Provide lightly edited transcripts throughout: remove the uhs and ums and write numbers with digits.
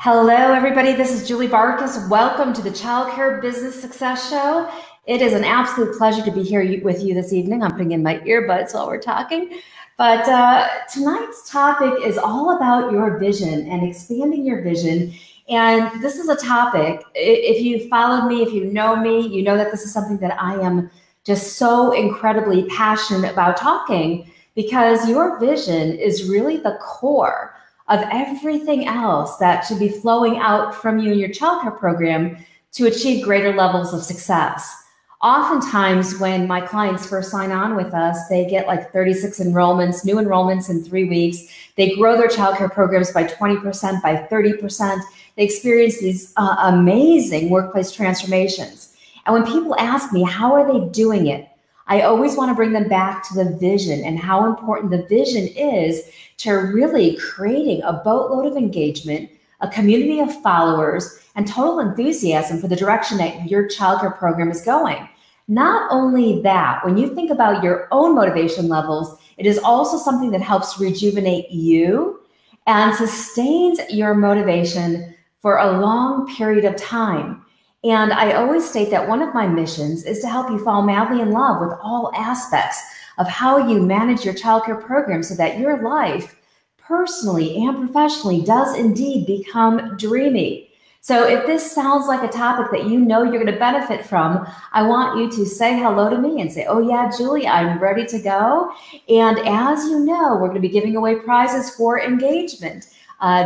Hello, everybody. This is Julie Bartkus. Welcome to the Childcare Business Success Show. It is an absolute pleasure to be here with you this evening. I'm putting in my earbuds while we're talking. But tonight's topic is all about your vision and expanding your vision. And this is a topic, if you followed me, if you know me, you know that this is something that I am just so incredibly passionate about talking, because your vision is really the core of everything else that should be flowing out from you in your childcare program to achieve greater levels of success. Oftentimes, when my clients first sign on with us, they get like 36 enrollments, new enrollments in 3 weeks. They grow their childcare programs by 20%, by 30%. They experience these amazing workplace transformations. And when people ask me, how are they doing it? I always want to bring them back to the vision and how important the vision is to really creating a boatload of engagement, a community of followers, and total enthusiasm for the direction that your childcare program is going. Not only that, when you think about your own motivation levels, it is also something that helps rejuvenate you and sustains your motivation for a long period of time. And I always state that one of my missions is to help you fall madly in love with all aspects of how you manage your childcare program so that your life, personally and professionally, does indeed become dreamy. So if this sounds like a topic that you know you're going to benefit from, I want you to say hello to me and say, oh yeah, Julie, I'm ready to go. And as you know, we're going to be giving away prizes for engagement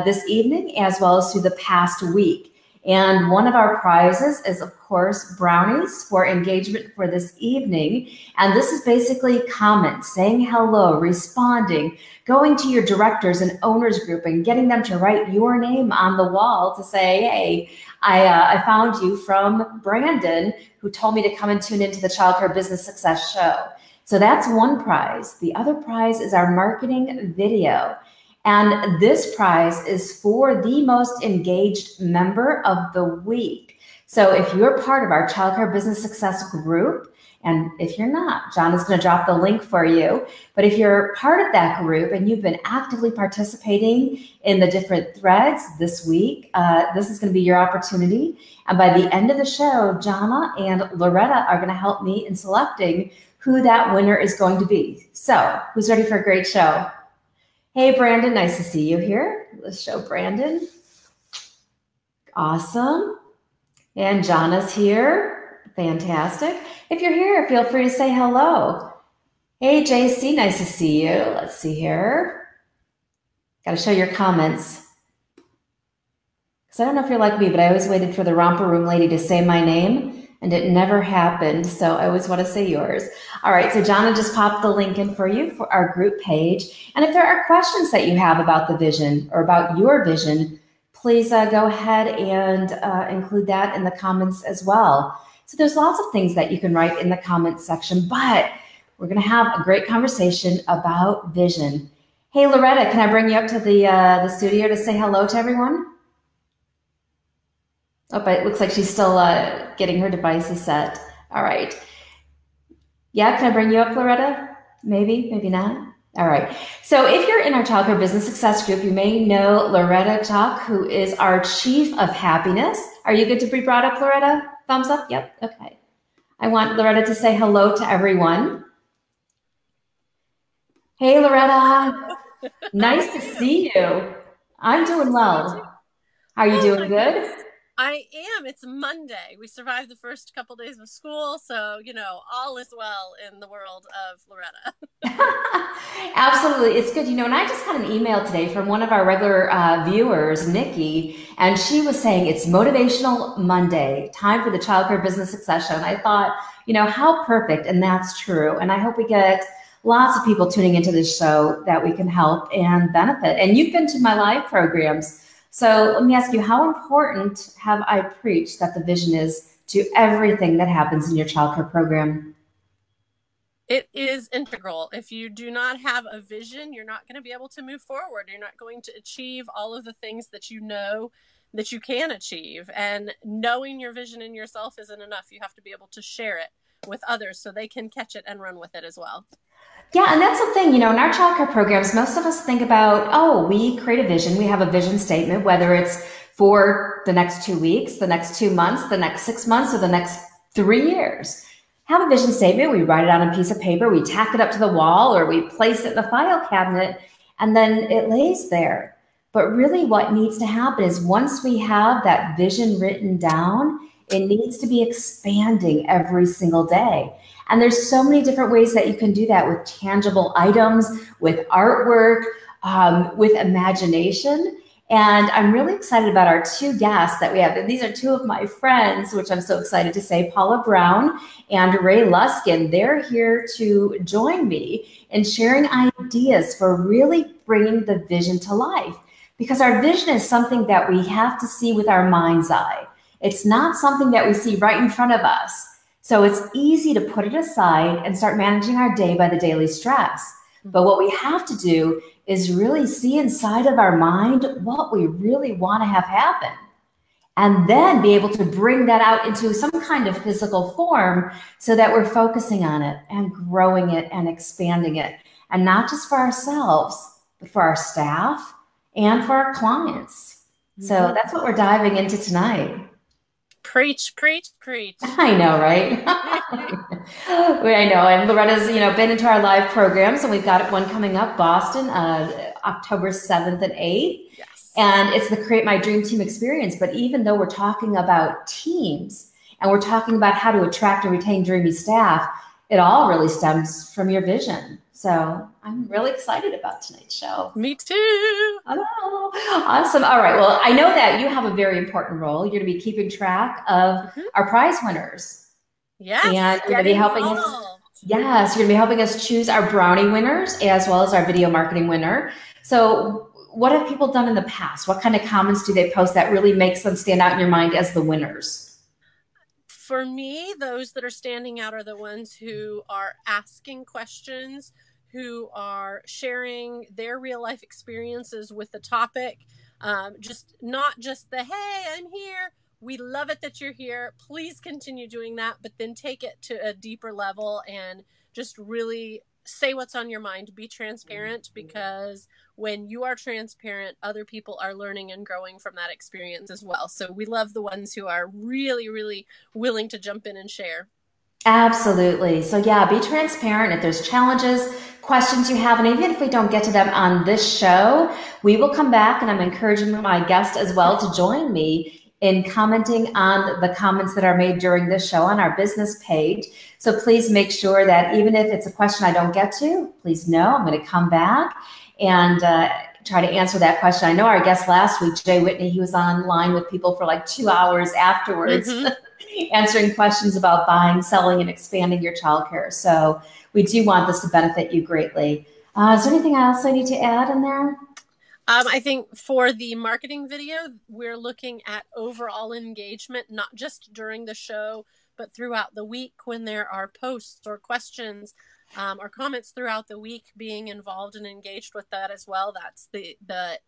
this evening, as well as through the past week. And one of our prizes is, of course, brownies for engagement for this evening. And this is basically comments, saying hello, responding, going to your directors and owners group and getting them to write your name on the wall to say, hey, I found you from Brandon, who told me to come and tune into the Childcare Business Success Show. So that's one prize. The other prize is our marketing video. And this prize is for the most engaged member of the week. So if you're part of our Childcare Business Success group, and if you're not, John is going to drop the link for you. But if you're part of that group and you've been actively participating in the different threads this week, this is going to be your opportunity. And by the end of the show, Jana and Loretta are going to help me in selecting who that winner is going to be. So who's ready for a great show? Hey, Brandon, nice to see you here. Let's show Brandon. Awesome. And Jana's here. Fantastic. If you're here, feel free to say hello. Hey, JC, nice to see you. Let's see here. Got to show your comments. Because I don't know if you're like me, but I always waited for the romper room lady to say my name, and it never happened, so I always want to say yours. All right, so Jana just popped the link in for you for our group page. And if there are questions that you have about the vision or about your vision, please go ahead and include that in the comments as well. So there's lots of things that you can write in the comments section, but we're going to have a great conversation about vision. Hey, Loretta, can I bring you up to the studio to say hello to everyone? Oh, but it looks like she's still getting her devices set. All right. Yeah, can I bring you up, Loretta? Maybe, maybe not. All right. So if you're in our Childcare Business Success group, you may know Loretta Chalk, who is our Chief of Happiness. Are you good to be brought up, Loretta? Thumbs up? Yep. Okay. I want Loretta to say hello to everyone. Hey, Loretta. Nice to see you. I'm doing well. Are you doing good? I am. It's Monday. We survived the first couple days of school, so, you know, all is well in the world of Loretta. Absolutely. It's good. You know, and I just got an email today from one of our regular viewers, Nikki, and she was saying it's Motivational Monday, time for the Childcare Business Success Show. And I thought, you know, how perfect, and that's true. And I hope we get lots of people tuning into this show that we can help and benefit. And you've been to my live programs. So let me ask you, how important have I preached that the vision is to everything that happens in your childcare program? It is integral. If you do not have a vision, you're not going to be able to move forward. You're not going to achieve all of the things that you know that you can achieve. And knowing your vision in yourself isn't enough. You have to be able to share it with others so they can catch it and run with it as well. Yeah, and that's the thing, you know, in our childcare programs, most of us think about, oh, we create a vision, we have a vision statement, whether it's for the next 2 weeks, the next 2 months, the next 6 months, or the next 3 years. Have a vision statement. We write it on a piece of paper, we tack it up to the wall, or we place it in the file cabinet, and then it lays there. But really what needs to happen is once we have that vision written down, it needs to be expanding every single day. And there's so many different ways that you can do that with tangible items, with artwork, with imagination. And I'm really excited about our 2 guests that we have. And these are 2 of my friends, which I'm so excited to say, Paula Brown and Ray Luskin. They're here to join me in sharing ideas for really bringing the vision to life. Because our vision is something that we have to see with our mind's eye. It's not something that we see right in front of us. So it's easy to put it aside and start managing our day by the daily stress. But what we have to do is really see inside of our mind what we really want to have happen. And then be able to bring that out into some kind of physical form so that we're focusing on it and growing it and expanding it. And not just for ourselves, but for our staff and for our clients. So that's what we're diving into tonight. Preach, preach, preach. I know, right? I know. And Loretta's, been into our live programs, and we've got one coming up, Boston, October 7th and 8th. Yes. And it's the Create My Dream Team experience. But even though we're talking about teams and we're talking about how to attract and retain dreamy staff, it all really stems from your vision. So I'm really excited about tonight's show. Me too. Oh, awesome. All right. Well, I know that you have a very important role. You're going to be keeping track of our prize winners. Yes. And you're going to be helping us. Yes, you're going to be helping us choose our brownie winners as well as our video marketing winner. So what have people done in the past? What kind of comments do they post that really makes them stand out in your mind as the winners? For me, those that are standing out are the ones who are asking questions, who are sharing their real life experiences with the topic. Just not just the, hey, I'm here. We love it that you're here. Please continue doing that, but then take it to a deeper level and just really say what's on your mind. Be transparent, because when you are transparent, other people are learning and growing from that experience as well. So we love the ones who are really, really willing to jump in and share. Absolutely. So yeah, be transparent. If there's challenges, questions you have, and even if we don't get to them on this show, we will come back, and I'm encouraging my guest as well to join me in commenting on the comments that are made during this show on our business page. So please make sure that even if it's a question I don't get to, please know I'm going to come back and try to answer that question. I know our guest last week, Jay Whitney, he was online with people for like 2 hours afterwards. Answering questions about buying, selling, and expanding your childcare. So we do want this to benefit you greatly. Is there anything else I need to add in there? I think for the marketing video, we're looking at overall engagement, not just during the show, but throughout the week when there are posts or questions or comments throughout the week, being involved and engaged with that as well. That's the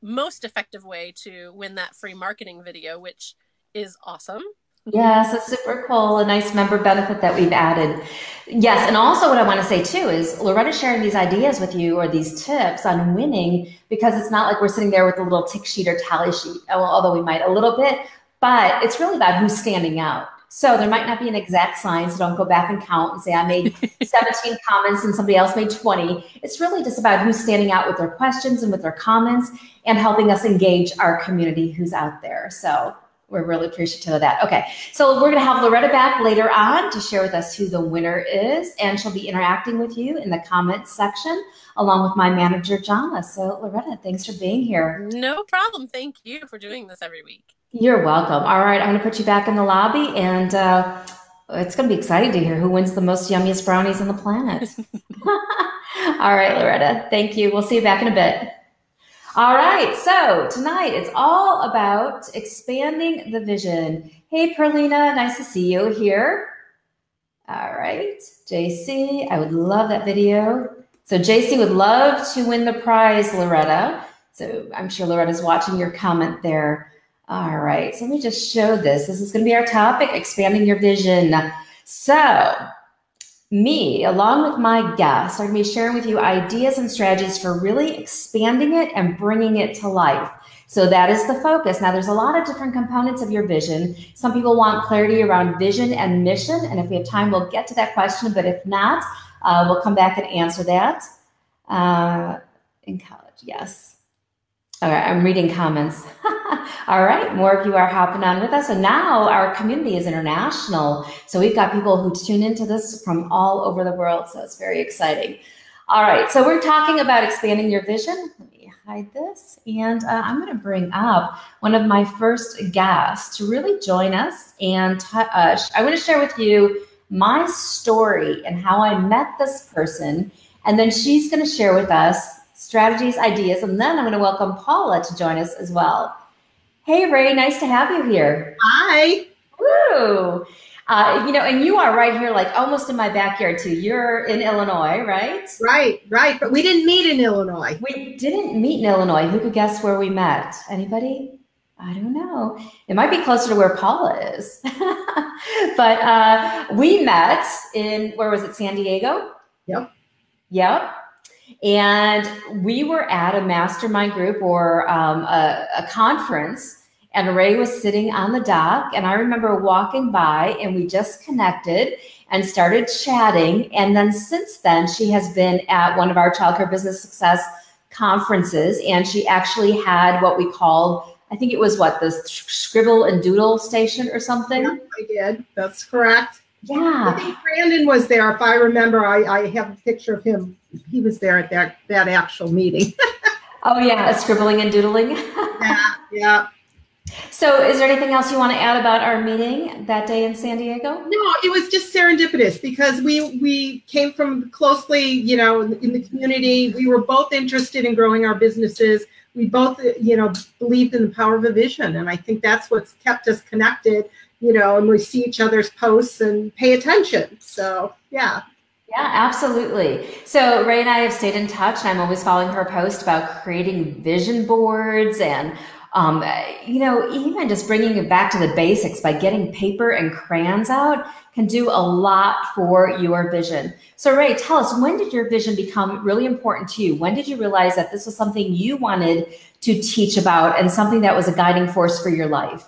most effective way to win that free marketing video, which is awesome. Yes, it's super cool. A nice member benefit that we've added. Yes, and also what I want to say too is Loretta's sharing these ideas with you, or these tips on winning, because it's not like we're sitting there with a little tick sheet or tally sheet, although we might a little bit, but it's really about who's standing out. So there might not be an exact science, so don't go back and count and say I made 17 comments and somebody else made 20. It's really just about who's standing out with their questions and with their comments and helping us engage our community who's out there. So we're really appreciative of that. Okay, so we're going to have Loretta back later on to share with us who the winner is, and she'll be interacting with you in the comments section along with my manager, Jana. So Loretta, thanks for being here. No problem. Thank you for doing this every week. You're welcome. All right, I'm going to put you back in the lobby, and it's going to be exciting to hear who wins the most yummiest brownies on the planet. All right, Loretta, thank you. We'll see you back in a bit. All right, so tonight it's all about expanding the vision. Hey, Perlina, nice to see you here. All right, JC, I would love that video. So JC would love to win the prize, Loretta. So I'm sure Loretta's watching your comment there. All right, so let me just show this. This is going to be our topic, expanding your vision. So Me, along with my guests, are going to be sharing with you ideas and strategies for really expanding it and bringing it to life. So that is the focus. Now, there's a lot of different components of your vision. Some people want clarity around vision and mission. And if we have time, we'll get to that question. But if not, we'll come back and answer that. In college, yes. All right, I'm reading comments. All right, more of you are hopping on with us. And now our community is international. So we've got people who tune into this from all over the world. So it's very exciting. All right, so we're talking about expanding your vision. Let me hide this. And I'm going to bring up one of my first guests to really join us. And I want to share with you my story and how I met this person. And then she's going to share with us strategies, ideas, and then I'm going to welcome Paula to join us as well. Hey, Ray, nice to have you here. Hi. Woo! And you are right here, like almost in my backyard too. You're in Illinois, right? Right. But we didn't meet in Illinois. We didn't meet in Illinois. Who could guess where we met? Anybody? I don't know. It might be closer to where Paula is. But we met in, where was it, San Diego? Yep. And we were at a mastermind group or a conference, and Ray was sitting on the dock. And I remember walking by, and we just connected and started chatting. And then since then, she has been at one of our childcare business success conferences, and she actually had what we called, I think it was the scribble and doodle station or something. Yeah, I did. That's correct. Yeah. I think Brandon was there. If I remember, I have a picture of him. He was there at that actual meeting. Oh, yeah. Scribbling and doodling. Yeah. So is there anything else you want to add about our meeting that day in San Diego? No, it was just serendipitous because we came from closely, in the community. We were both interested in growing our businesses. We both, believed in the power of a vision. And I think that's what's kept us connected, and we see each other's posts and pay attention. So, yeah. Yeah, absolutely. So Ray and I have stayed in touch, and I'm always following her post about creating vision boards and, even just bringing it back to the basics by getting paper and crayons out can do a lot for your vision. So Ray, tell us, when did your vision become really important to you? When did you realize that this was something you wanted to teach about and something that was a guiding force for your life?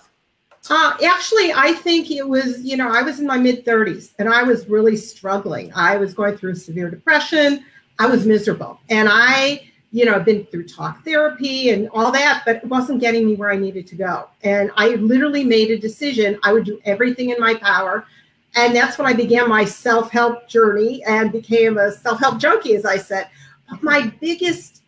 Actually, I think it was, I was in my mid-30s and I was really struggling. I was going through severe depression. I was miserable. And I, been through talk therapy and all that, but it wasn't getting me where I needed to go. And I literally made a decision. I would do everything in my power. And that's when I began my self-help journey and became a self-help junkie, as I said. But my biggest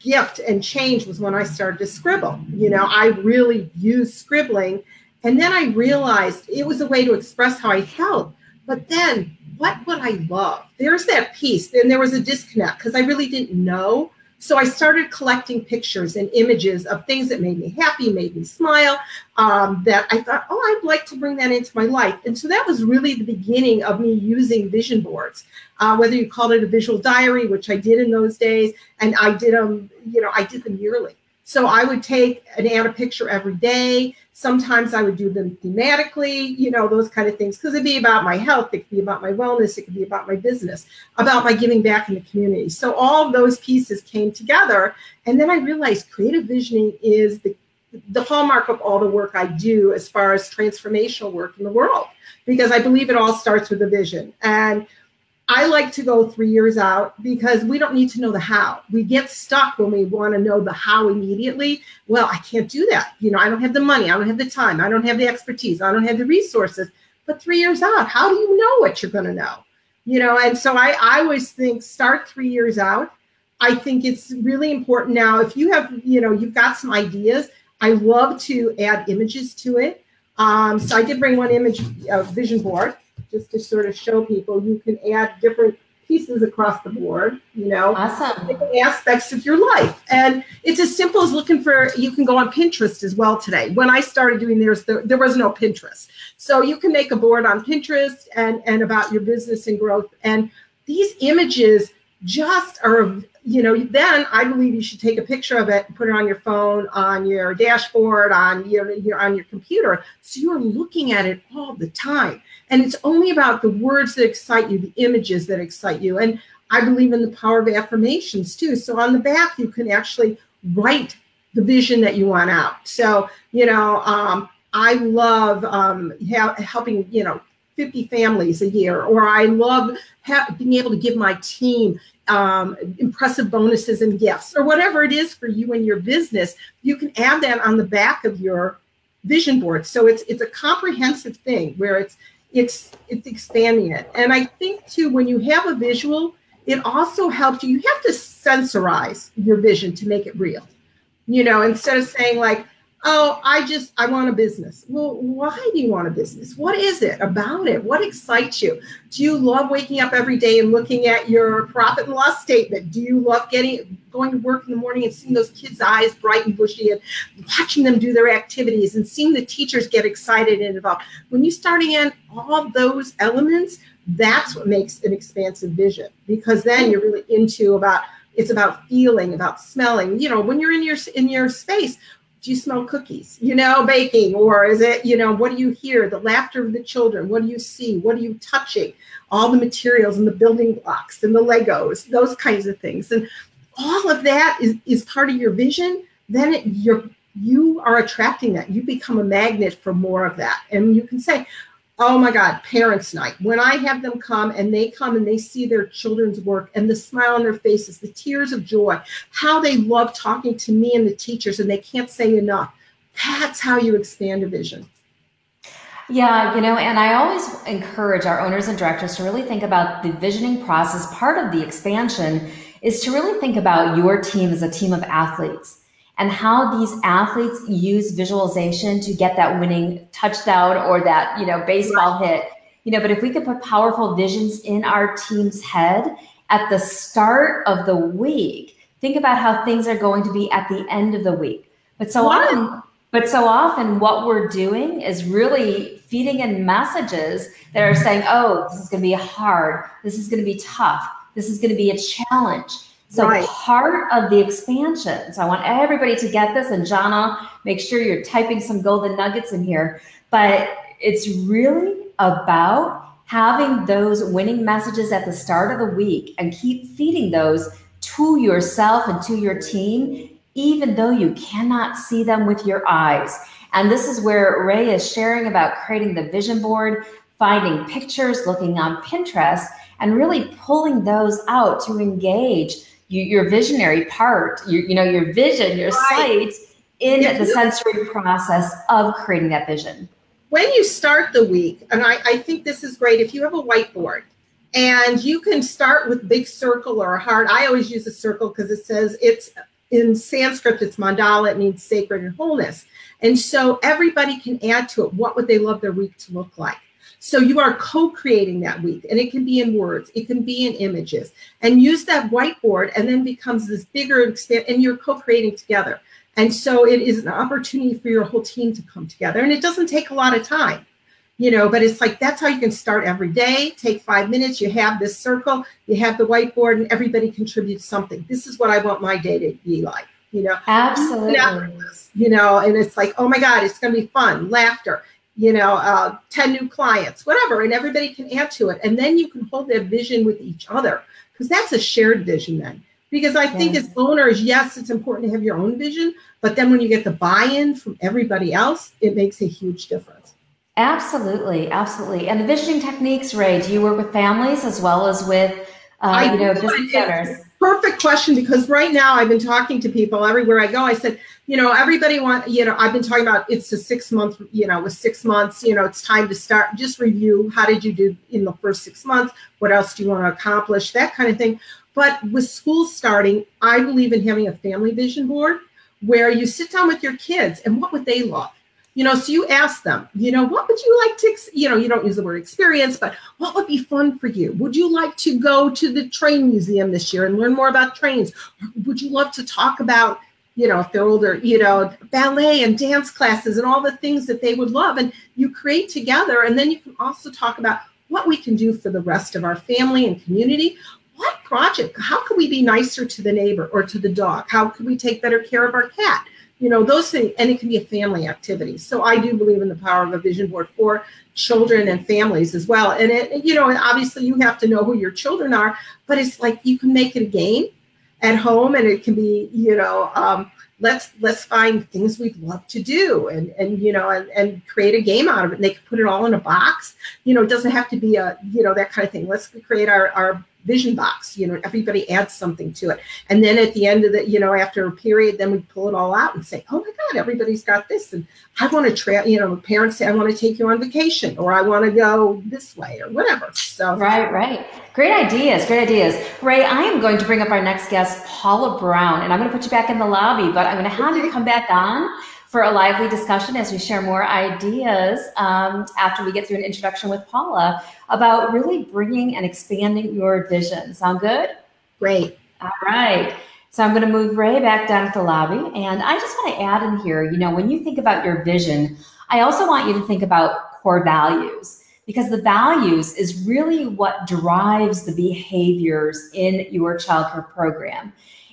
gift and change was when I started to scribble. I really used scribbling. And then I realized it was a way to express how I felt. But then what would I love? There's that piece. Then there was a disconnect because I really didn't know. So I started collecting pictures and images of things that made me happy, made me smile, that I thought, I'd like to bring that into my life. And so that was really the beginning of me using vision boards, whether you called it a visual diary, which I did in those days. And I did them, I did them yearly. So I would take and add a picture every day. Sometimes I would do them thematically, those kind of things, because it'd be about my health. It could be about my wellness. It could be about my business, about my giving back in the community. So all of those pieces came together. And then I realized creative visioning is the hallmark of all the work I do as far as transformational work in the world, because I believe it all starts with a vision. And I like to go 3 years out because we don't need to know the how. We get stuck when we want to know the how immediately. Well, I can't do that. I don't have the money. I don't have the time. I don't have the expertise. I don't have the resources. But 3 years out, how do you know what you're going to know? And so I always think start 3 years out. I think it's really important now. If you have, you've got some ideas, I love to add images to it. So I did bring one image vision board, just to sort of show people you can add different pieces across the board, Awesome. Different aspects of your life. And it's as simple as you can go on Pinterest as well today. When I started doing theirs, there was no Pinterest. So you can make a board on Pinterest and about your business and growth. And these images just are then I believe you should take a picture of it and put it on your phone, on your dashboard, on your computer. So you're looking at it all the time. And it's only about the words that excite you, the images that excite you. And I believe in the power of affirmations too. So on the back, you can actually write the vision that you want out. So, I love helping, 50 families a year, or I love being able to give my team impressive bonuses and gifts, or whatever it is for you and your business. You can add that on the back of your vision board. So it's a comprehensive thing where it's expanding it. And I think too, when you have a visual, it also helps you. You have to sensorize your vision to make it real. Instead of saying like, oh, I want a business. Well, why do you want a business? What is it about it? What excites you? Do you love waking up every day and looking at your profit and loss statement? Do you love going to work in the morning and seeing those kids' eyes bright and bushy and watching them do their activities and seeing the teachers get excited and involved? When you starting in all those elements, that's what makes an expansive vision, because then you're really it's about feeling, about smelling. When you're in your space, do you smell cookies, baking? Or is it, what do you hear? The laughter of the children. What do you see? What are you touching? All the materials and the building blocks and the Legos, those kinds of things. And all of that is part of your vision. Then you are attracting that. You become a magnet for more of that. And you can say, oh my God, parents' night. When I have them come and they see their children's work and the smile on their faces, the tears of joy, how they love talking to me and the teachers, and they can't say enough. That's how you expand a vision. Yeah, and I always encourage our owners and directors to really think about the visioning process. Part of the expansion is to really think about your team as a team of athletes, and how these athletes use visualization to get that winning touchdown or that, baseball hit. But if we could put powerful visions in our team's head at the start of the week, think about how things are going to be at the end of the week. But so often what we're doing is really feeding in messages that are saying, oh, this is going to be hard. This is going to be tough. This is going to be a challenge. So part of the expansion, so I want everybody to get this, and Jana, make sure you're typing some golden nuggets in here, but it's really about having those winning messages at the start of the week and keep feeding those to yourself and to your team, even though you cannot see them with your eyes. And this is where Ray is sharing about creating the vision board, finding pictures, looking on Pinterest, and really pulling those out to engage your visionary part, your vision, your sight in the sensory process of creating that vision. When you start the week, and I think this is great, if you have a whiteboard and you can start with a big circle or a heart. I always use a circle because it says it's in Sanskrit, it's mandala, it means sacred and wholeness. And so everybody can add to it. What would they love their week to look like? So you are co-creating that week, and it can be in words, it can be in images, and use that whiteboard, and then becomes this bigger expand, and you're co-creating together. And so it is an opportunity for your whole team to come together, and it doesn't take a lot of time, but it's like, that's how you can start every day. Take 5 minutes, you have this circle, you have the whiteboard, and everybody contributes something. This is what I want my day to be like, Absolutely. And it's like, oh my God, it's going to be fun, laughter. 10 new clients, whatever, and everybody can add to it. And then you can hold that vision with each other, because that's a shared vision then. Because I think as owners, yes, it's important to have your own vision, but then when you get the buy-in from everybody else, it makes a huge difference. Absolutely, absolutely. And the visioning techniques, Ray, do you work with families as well as with, business owners? Perfect question, because right now I've been talking to people everywhere I go. I said, everybody I've been talking about it's a 6 month, with 6 months, it's time to start, just review. How did you do in the first 6 months? What else do you want to accomplish? That kind of thing. But with school starting, I believe in having a family vision board where you sit down with your kids and what would they love? So you ask them, what would you like to, you don't use the word experience, but what would be fun for you? Would you like to go to the train museum this year and learn more about trains? Or would you love to talk about, if they're older, ballet and dance classes and all the things that they would love? And you create together, and then you can also talk about what we can do for the rest of our family and community. what project, how can we be nicer to the neighbor or to the dog? How can we take better care of our cat? Those things, and it can be a family activity. So I do believe in the power of a vision board for children and families as well. And obviously you have to know who your children are, but it's like you can make it a game at home, and it can be, let's find things we'd love to do and create a game out of it. And they can put it all in a box. It doesn't have to be that kind of thing. Let's create our vision box. Everybody adds something to it. And then at the end of the, after a period, then we pull it all out and say, oh my God, everybody's got this. And I want to parents say, I want to take you on vacation, or I want to go this way, or whatever. So Right. Great ideas. Ray, I am going to bring up our next guest, Paula Brown, and I'm going to put you back in the lobby, but I'm going to have you come back on for a lively discussion as we share more ideas after we get through an introduction with Paula about really bringing and expanding your vision. Sound good? Great. All right. So I'm going to move Ray back down to the lobby. And I just want to add in here, when you think about your vision, I also want you to think about core values, because the values is really what drives the behaviors in your childcare program.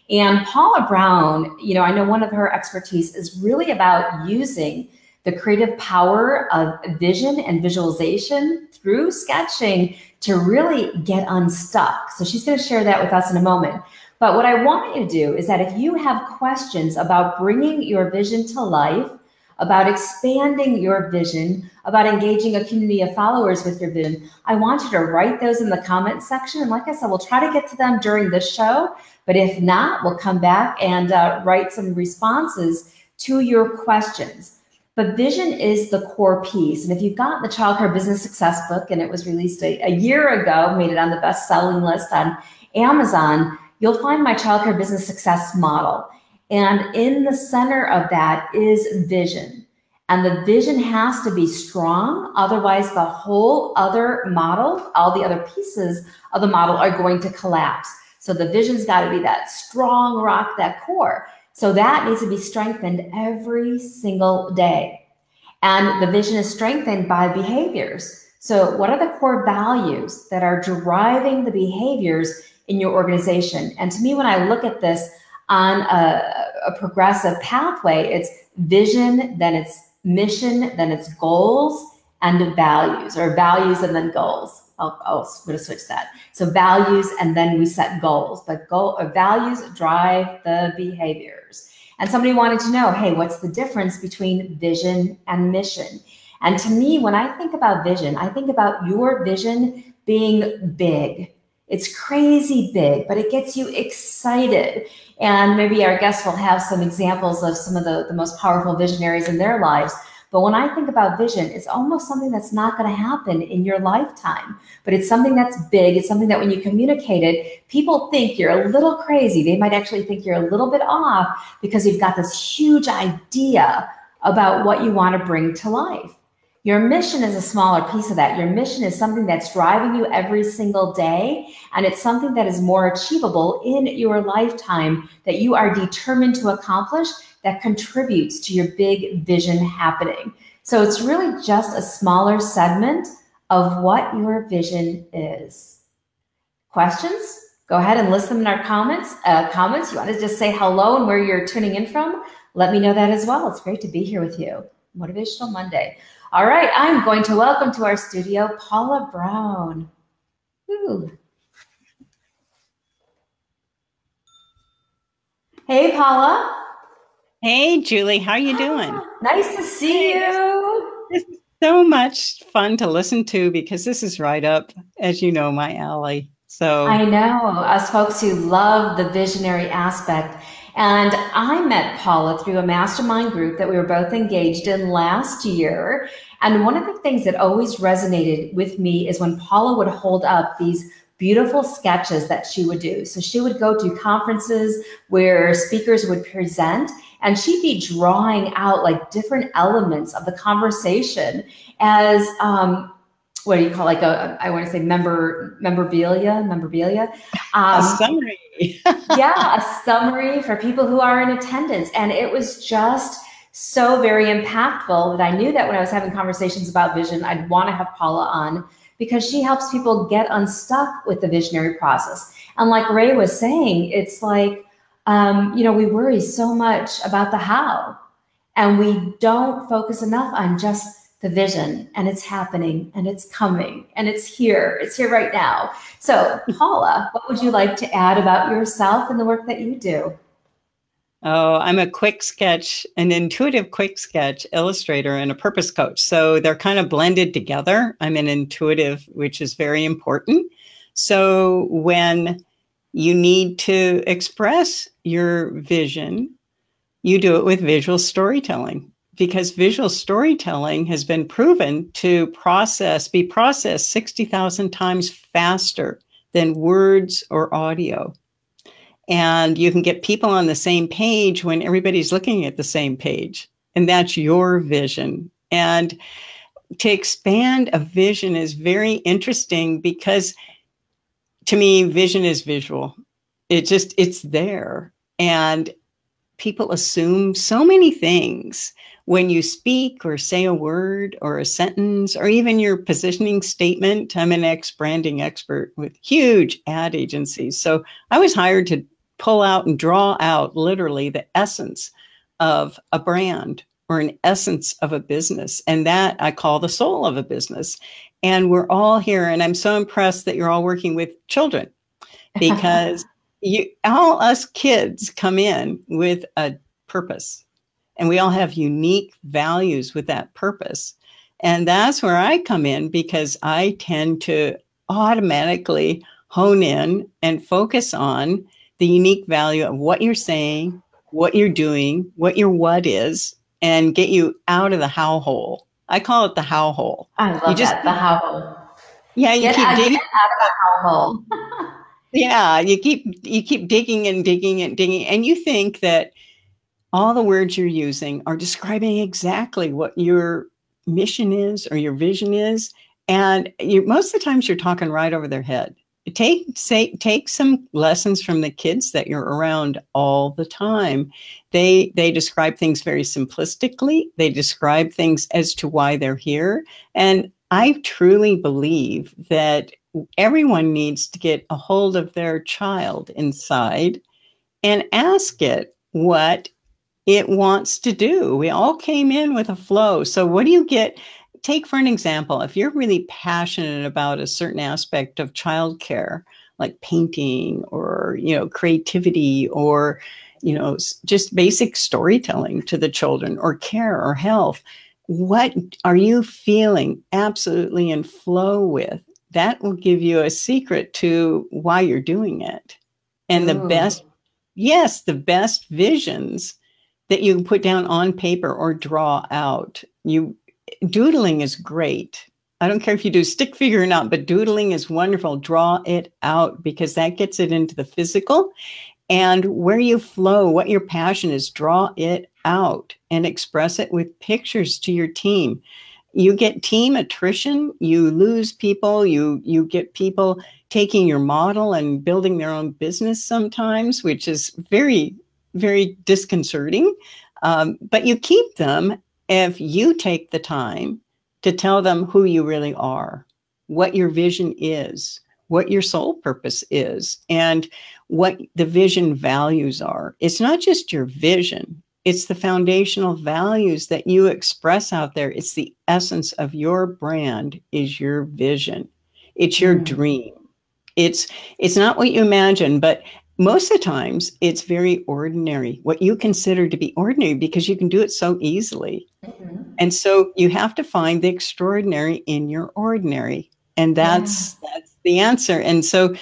And Paula Brown, I know one of her expertise is really about using the creative power of vision and visualization through sketching to really get unstuck. So she's going to share that with us in a moment. But what I want you to do is that if you have questions about bringing your vision to life, about expanding your vision, about engaging a community of followers with your vision, I want you to write those in the comment section. And like I said, we'll try to get to them during this show. But if not, we'll come back and write some responses to your questions. But vision is the core piece. And if you've got the Childcare Business Success book, and it was released a year ago, made it on the best-selling list on Amazon, you'll find my Childcare Business Success model. And in the center of that is vision. And the vision has to be strong. Otherwise, the whole other model, all the other pieces of the model are going to collapse. So the vision's got to be that strong rock, that core. So that needs to be strengthened every single day. And the vision is strengthened by behaviors. So what are the core values that are driving the behaviors in your organization? And to me, when I look at this on a progressive pathway, it's vision, then it's mission, then it's goals, and values, or values and then goals. I'm going to switch that. So values, and then we set goals, but values drive the behaviors. And somebody wanted to know, hey, what's the difference between vision and mission? And to me, when I think about vision, I think about your vision being big. It's crazy big, but it gets you excited. And maybe our guests will have some examples of some of the most powerful visionaries in their lives. But when I think about vision, it's almost something that's not going to happen in your lifetime, but it's something that's big. It's something that when you communicate it, people think you're a little crazy. They might actually think you're a little bit off because you've got this huge idea about what you want to bring to life. Your mission is a smaller piece of that. Your mission is something that's driving you every single day, and it's something that is more achievable in your lifetime that you are determined to accomplish, that contributes to your big vision happening. So it's really just a smaller segment of what your vision is. Questions? Go ahead and list them in our comments. You want to just say hello and where you're tuning in from? Let me know that as well. It's great to be here with you. Motivational Monday. All right, I'm going to welcome to our studio Paula Brown. Ooh. Hey, Paula. Hey, Julie, how are you doing? Nice to see you. It's so much fun to listen to because this is right up, as you know, my alley. So I know, us folks who love the visionary aspect. And I met Paula through a mastermind group that we were both engaged in last year. And one of the things that always resonated with me is when Paula would hold up these beautiful sketches that she would do. So she would go to conferences where speakers would present, and she'd be drawing out like different elements of the conversation as, what do you call, like I want to say memorabilia. A summary. Yeah, a summary for people who are in attendance. And it was just so very impactful that I knew that when I was having conversations about vision, I'd want to have Paula on because she helps people get unstuck with the visionary process. And like Ray was saying, it's like, we worry so much about the how, and we don't focus enough on just the vision, and it's happening and it's coming and it's here right now. So Paula, what would you like to add about yourself and the work that you do? Oh, I'm a quick sketch, an intuitive quick sketch illustrator and a purpose coach. So they're kind of blended together. I'm an intuitive, which is very important. So when you need to express your vision, you do it with visual storytelling, because visual storytelling has been proven to be processed 60,000 times faster than words or audio. And you can get people on the same page when everybody's looking at the same page. And that's your vision. And to expand a vision is very interesting, because to me, vision is visual. It's there. And people assume so many things when you speak or say a word or a sentence, or even your positioning statement. I'm an branding expert with huge ad agencies. So I was hired to pull out and draw out literally the essence of a brand or an essence of a business. And that I call the soul of a business. And we're all here. And I'm so impressed that you're all working with children, because all us kids come in with a purpose, and we all have unique values with that purpose. And that's where I come in, because I tend to automatically hone in and focus on the unique value of what you're saying, what you're doing, what your what is, and get you out of the how hole. I call it the how hole. I love that, the how hole. Yeah, you keep digging out of the how hole. Yeah, you keep digging and digging and digging, and you think that all the words you're using are describing exactly what your mission is or your vision is, and most of the times you're talking right over their head. Take some lessons from the kids that you're around all the time. They describe things very simplistically. They describe things as to why they're here. And I truly believe that everyone needs to get a hold of their child inside and ask it what it wants to do. We all came in with a flow. So what do you get? Take for an example, if you're really passionate about a certain aspect of childcare, like painting or, creativity or, just basic storytelling to the children, or care or health, what are you feeling absolutely in flow with? That will give you a secret to why you're doing it. And the best visions that you can put down on paper or draw out. Doodling is great. I don't care if you do stick figure or not, but doodling is wonderful. Draw it out, because that gets it into the physical. And where you flow, what your passion is, draw it out and express it with pictures to your team. You get team attrition, you lose people, you get people taking your model and building their own business sometimes, which is very, very disconcerting. But you keep them if you take the time to tell them who you really are, what your vision is, what your soul purpose is, and what the vision values are. It's not just your vision. It's the foundational values that you express out there. It's the essence of your brand is your vision. It's your dream. It's not what you imagine, but most of the times it's very ordinary, what you consider to be ordinary, because you can do it so easily. Mm-hmm. And so you have to find the extraordinary in your ordinary. And that's the answer. And so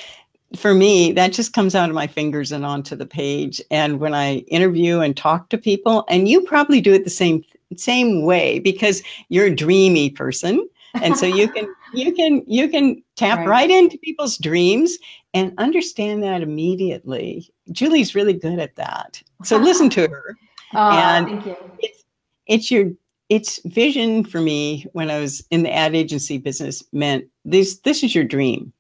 for me, that just comes out of my fingers and onto the page. And when I interview and talk to people, and you probably do it the same way, because you're a dreamy person. And so you can tap right into people's dreams and understand that immediately. Julie's really good at that. So listen to her. Thank you. It's vision for me when I was in the ad agency business meant this is your dream.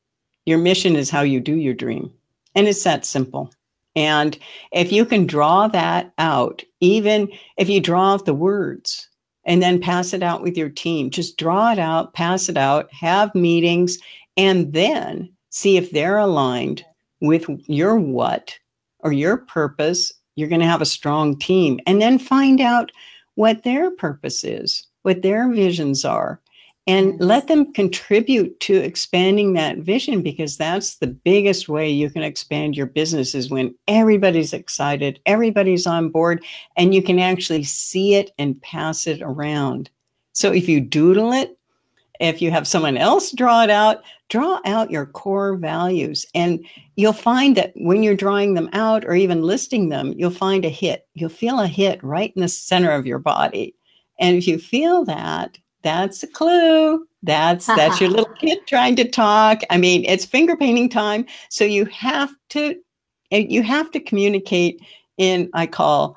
Your mission is how you do your dream. And it's that simple. And if you can draw that out, even if you draw out the words and then pass it out with your team, just draw it out, pass it out, have meetings, and then see if they're aligned with your what or your purpose, you're going to have a strong team. And then find out what their purpose is, what their visions are, and let them contribute to expanding that vision, because that's the biggest way you can expand your business, is when everybody's excited, everybody's on board, and you can actually see it and pass it around. So if you doodle it, if you have someone else draw out your core values, and you'll find that when you're drawing them out or even listing them, you'll find a hit. You'll feel a hit right in the center of your body. And if you feel that, that's a clue. That's your little kid trying to talk. I mean, it's finger painting time. So you have to communicate in, I call,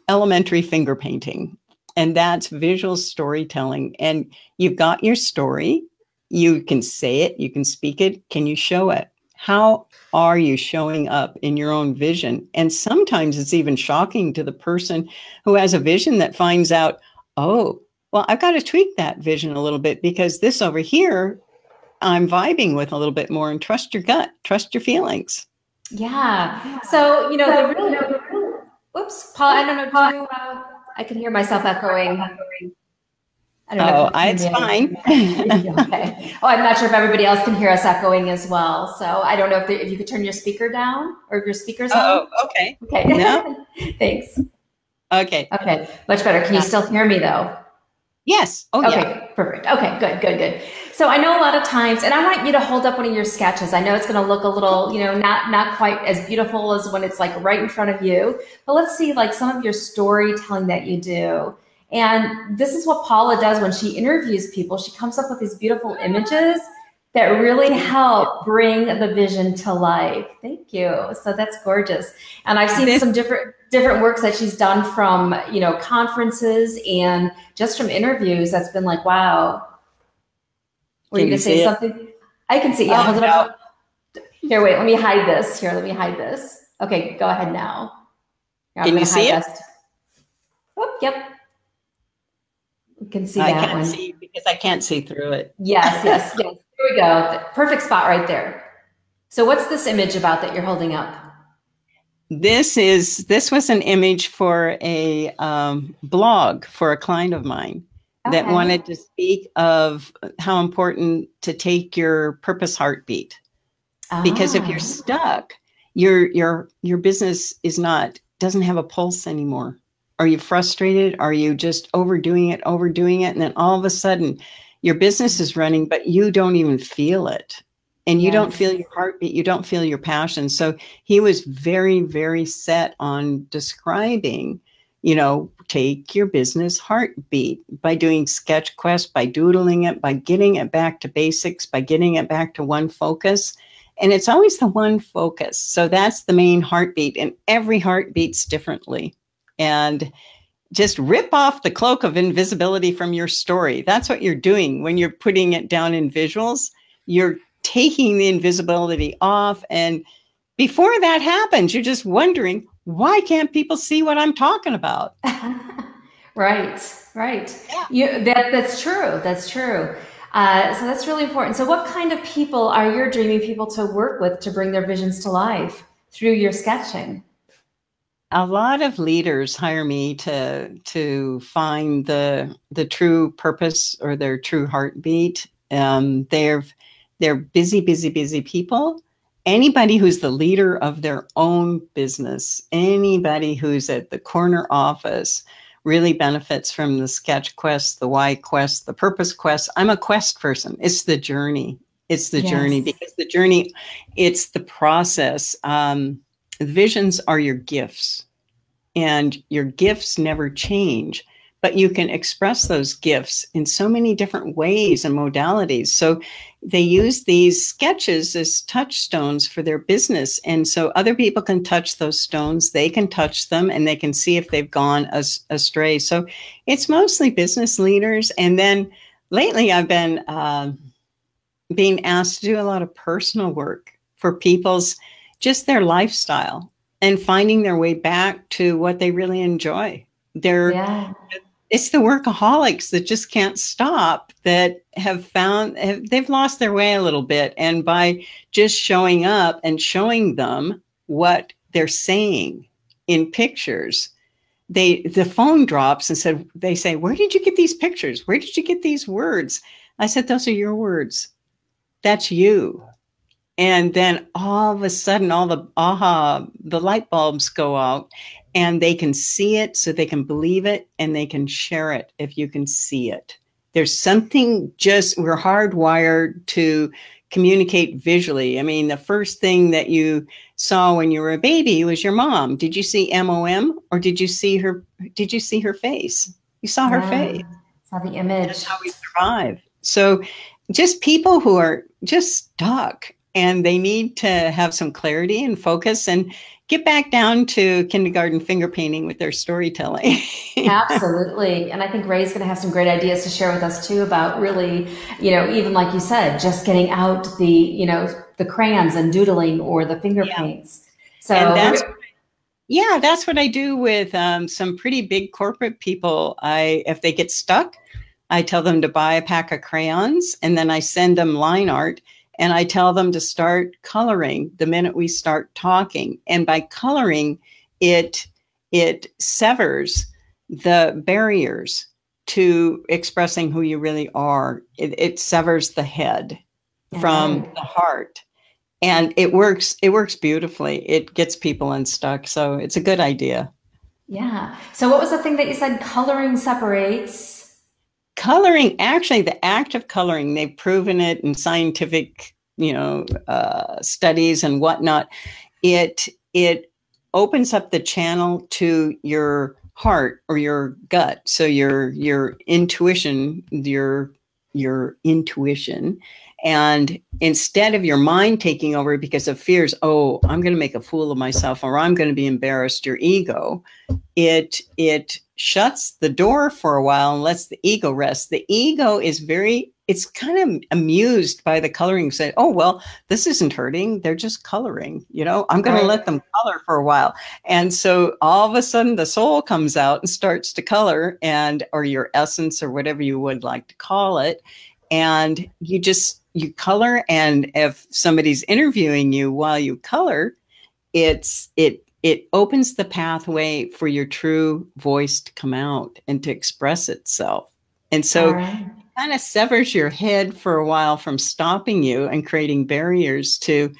elementary finger painting. And that's visual storytelling. And you've got your story. You can say it. You can speak it. Can you show it? How are you showing up in your own vision? And sometimes it's even shocking to the person who has a vision that finds out, oh, well, I've got to tweak that vision a little bit, because this over here, I'm vibing with a little bit more. And trust your gut, trust your feelings. Yeah. So, whoops, Paula, I don't know. I can hear myself echoing. I don't know. It's fine. Okay. Oh, I'm not sure if everybody else can hear us echoing as well. So I don't know if you could turn your speaker down, or if your speaker's on. Oh, okay. Okay. No. Thanks. Okay. Okay. Much better. Can you still hear me though? Yes. Oh, okay, yeah. Perfect. Okay, good. So I know a lot of times, and I want you to hold up one of your sketches. I know it's going to look a little, not quite as beautiful as when it's like right in front of you, but let's see like some of your storytelling that you do. And this is what Paula does when she interviews people. She comes up with these beautiful images that really help bring the vision to life. Thank you. So that's gorgeous. And I've seen some different works that she's done from, conferences and just from interviews. That's been like, wow. Were you going to say something? I can see. Yeah, hold it up. Here, wait, let me hide this. Okay, go ahead now. Can you see it? Oh, yep. You can see I that can't one. see because I can't see through it. Yes. Here we go. Perfect spot right there. So what's this image about that you're holding up? This was an image for a blog for a client of mine that wanted to speak of how important to take your purpose heartbeat. Because if you're stuck, your business doesn't have a pulse anymore. Are you frustrated? Are you just overdoing it? And then all of a sudden your business is running, but you don't even feel it. And you don't feel your heartbeat. You don't feel your passion. So he was very, very set on describing, take your business heartbeat by doing sketch quests, by doodling it, by getting it back to basics, by getting it back to one focus. And it's always the one focus. So that's the main heartbeat. And every heart beats differently. And just rip off the cloak of invisibility from your story. That's what you're doing when you're putting it down in visuals. You're taking the invisibility off. And before that happens, you're just wondering, why can't people see what I'm talking about? Right. Yeah. That's true. So that's really important. So what kind of people are your dreaming people to work with to bring their visions to life through your sketching? A lot of leaders hire me to find the true purpose or their true heartbeat. They're busy people. Anybody who's the leader of their own business, anybody who's at the corner office really benefits from the sketch quest, the why quest, the purpose quest. I'm a quest person. It's the journey. Journey, because the journey, it's the process. Visions are your gifts, and your gifts never change, but you can express those gifts in so many different ways and modalities. So they use these sketches as touchstones for their business. And so other people can touch those stones, they can touch them, and they can see if they've gone astray. So it's mostly business leaders. And then lately I've been being asked to do a lot of personal work for people's, just their lifestyle and finding their way back to what they really enjoy. It's it's the workaholics that just can't stop, that they've lost their way a little bit. And by just showing up and showing them what they're saying in pictures, the phone drops and they say, where did you get these pictures? Where did you get these words? I said, those are your words. That's you. And then all of a sudden, all the light bulbs go out, and they can see it, so they can believe it, and they can share it if you can see it. There's something we're hardwired to communicate visually. I mean, the first thing that you saw when you were a baby was your mom. Did you see MOM, or did you see her face? You saw her face. Saw the image. That's how we survive. So just people who are just stuck, and they need to have some clarity and focus and get back down to kindergarten finger painting with their storytelling. Absolutely. And I think Ray's going to have some great ideas to share with us too about really, even like you said, just getting out the crayons and doodling or the finger paints. So that's what I do with some pretty big corporate people. If they get stuck, I tell them to buy a pack of crayons, and then I send them line art. And I tell them to start coloring the minute we start talking. And by coloring, it severs the barriers to expressing who you really are. It severs the head from the heart. And it works beautifully. It gets people unstuck. So it's a good idea. Yeah. So what was the thing that you said? Coloring separates? Coloring, actually, the act of coloring, they've proven it in scientific, studies and whatnot. It opens up the channel to your heart or your gut. So your intuition, your intuition. And instead of your mind taking over because of fears, oh, I'm going to make a fool of myself, or I'm going to be embarrassed, your ego, it shuts the door for a while and lets the ego rest. The ego is it's kind of amused by the coloring, say, oh, well, this isn't hurting. They're just coloring, I'm going to let them color for a while. And so all of a sudden the soul comes out and starts to color, or your essence, or whatever you would like to call it. And you color. And if somebody's interviewing you while you color, it opens the pathway for your true voice to come out and to express itself. And so it kind of severs your head for a while from stopping you and creating barriers to,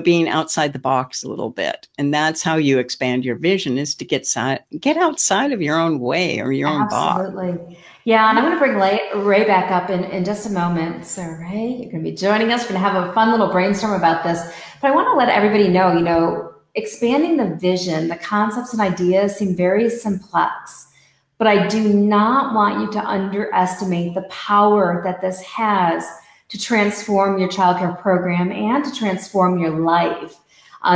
being outside the box a little bit. And that's how you expand your vision, is to get outside of your own way or your own box. Absolutely. Yeah. And I'm going to bring Ray back up in just a moment. So Ray, you're going to be joining us. We're going to have a fun little brainstorm about this, but I want to let everybody know, expanding the vision, the concepts and ideas seem very complex, but I do not want you to underestimate the power that this has to transform your childcare program and to transform your life.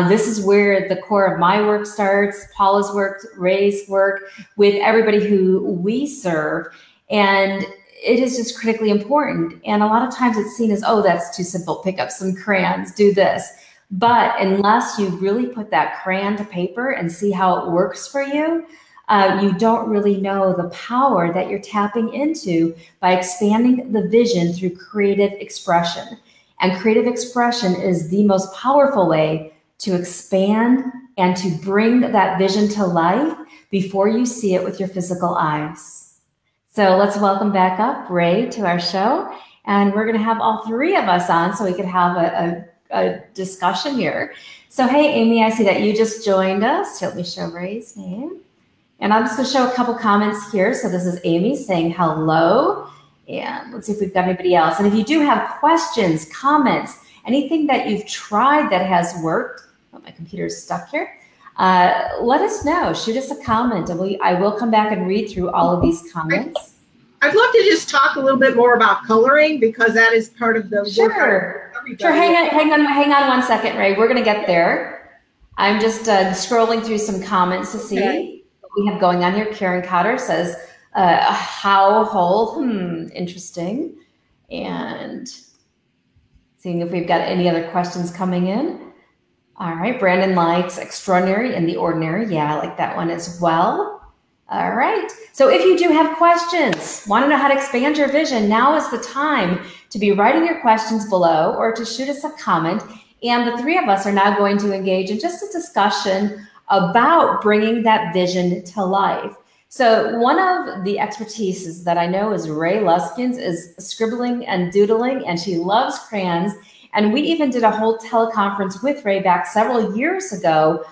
This is where the core of my work starts, Paula's work, Ray's work, with everybody who we serve. And it is just critically important. And a lot of times it's seen as, oh, that's too simple. Pick up some crayons, do this. But unless you really put that crayon to paper and see how it works for you, you don't really know the power that you're tapping into by expanding the vision through creative expression. And creative expression is the most powerful way to expand and to bring that vision to life before you see it with your physical eyes. So let's welcome back up Ray to our show. And we're going to have all three of us on so we could have a discussion here. So, hey, Amy, I see that you just joined us. Let me show Ray's name. And I'm just going to show a couple comments here. So this is Amy saying hello. And let's see if we've got anybody else. And if you do have questions, comments, anything that you've tried that has worked, oh, my computer's stuck here, let us know. Shoot us a comment, and I will come back and read through all of these comments. I'd love to just talk a little bit more about coloring, because that is part of the Sure. Hang on 1 second, Ray. We're going to get there. I'm just scrolling through some comments to see what we have going on here. Karen Cotter says, how whole, interesting. And seeing if we've got any other questions coming in. All right, Brandon likes extraordinary and the ordinary. Yeah, I like that one as well. All right. So if you do have questions, want to know how to expand your vision, now is the time to be writing your questions below or to shoot us a comment. And the three of us are now going to engage in just a discussion about bringing that vision to life. So one of the expertises that I know is Ray Luskin's is scribbling and doodling, and she loves crayons. And we even did a whole teleconference with Ray back several years ago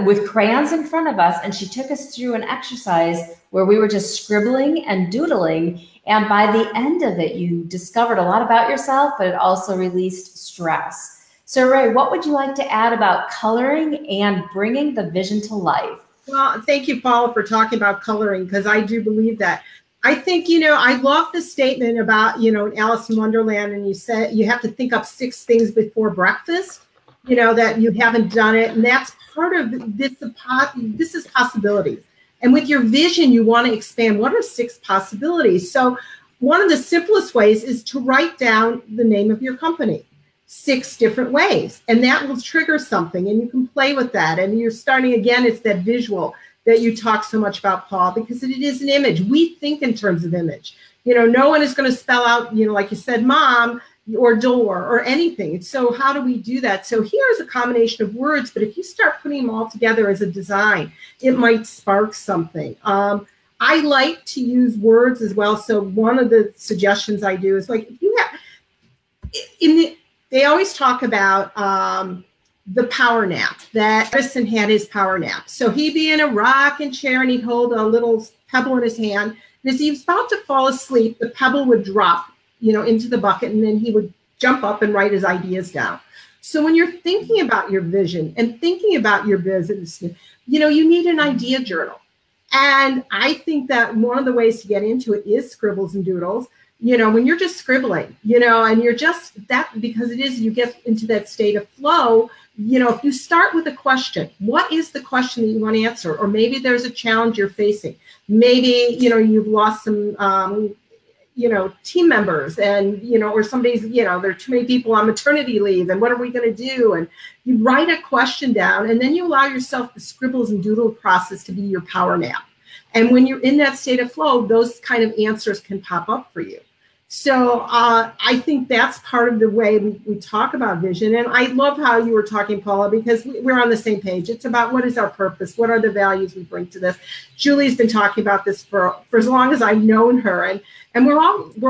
with crayons in front of us, and she took us through an exercise where we were just scribbling and doodling. And by the end of it, you discovered a lot about yourself, but it also released stress. So Ray, what would you like to add about coloring and bringing the vision to life? Well, thank you, Paula, for talking about coloring, because I do believe that. I think, I love the statement about, Alice in Wonderland, and you said you have to think up 6 things before breakfast, that you haven't done it. And that's part of this. This is possibilities. And with your vision, you want to expand. What are 6 possibilities? So one of the simplest ways is to write down the name of your company. 6 different ways, and that will trigger something, and you can play with that. And you're starting again, it's that visual that you talk so much about, Paul, because it is an image. We think in terms of image. No one is going to spell out, like you said, mom or door or anything. So how do we do that? So here's a combination of words, but if you start putting them all together as a design, it might spark something. I like to use words as well. So one of the suggestions I do is, like, if you have they always talk about the power nap, that Edison had his power nap. So he'd be in a rocking chair and he'd hold a little pebble in his hand. And as he was about to fall asleep, the pebble would drop, into the bucket, and then he would jump up and write his ideas down. So when you're thinking about your vision and thinking about your business, you need an idea journal. And I think that one of the ways to get into it is scribbles and doodles. When you're just scribbling, and you're just that, because you get into that state of flow. If you start with a question, what is the question that you want to answer? Or maybe there's a challenge you're facing. Maybe, you've lost some, team members, and, or somebody's, there are too many people on maternity leave, and what are we going to do? And you write a question down, and then you allow yourself the scribbles and doodle process to be your power nap. And when you're in that state of flow, those kind of answers can pop up for you. So I think that's part of the way we talk about vision. And I love how you were talking, Paula, because we're on the same page. It's about what is our purpose? What are the values we bring to this? Julie's been talking about this for as long as I've known her. And we're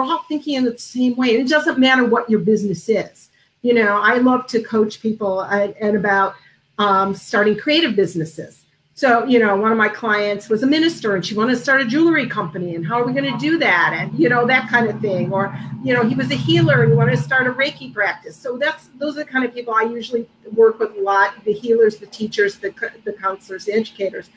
all thinking in the same way. And it doesn't matter what your business is. I love to coach people and about starting creative businesses. So, one of my clients was a minister, and she wanted to start a jewelry company, and how are we going to do that? And, that kind of thing. Or, he was a healer and he wanted to start a Reiki practice. So those are the kind of people I usually work with a lot, the healers, the teachers, the counselors, the educators.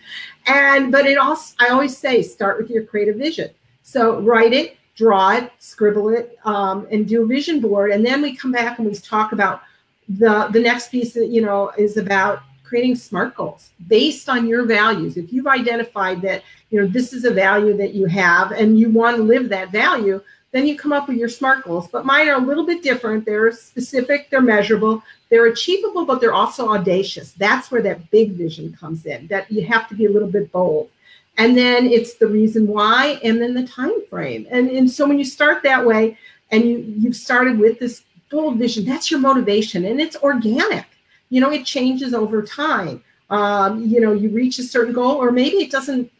But I always say, start with your creative vision. So write it, draw it, scribble it, and do a vision board. And then we come back and we talk about the next piece that, is about creating SMART goals based on your values. If you've identified that, this is a value that you have and you want to live that value, then you come up with your SMART goals. But mine are a little bit different. They're specific, they're measurable, they're achievable, but they're also audacious. That's where that big vision comes in, that you have to be a little bit bold. And then it's the reason why, and then the time frame. And so when you start that way, and you've started with this bold vision, that's your motivation, and it's organic. It changes over time. You reach a certain goal, or maybe it doesn't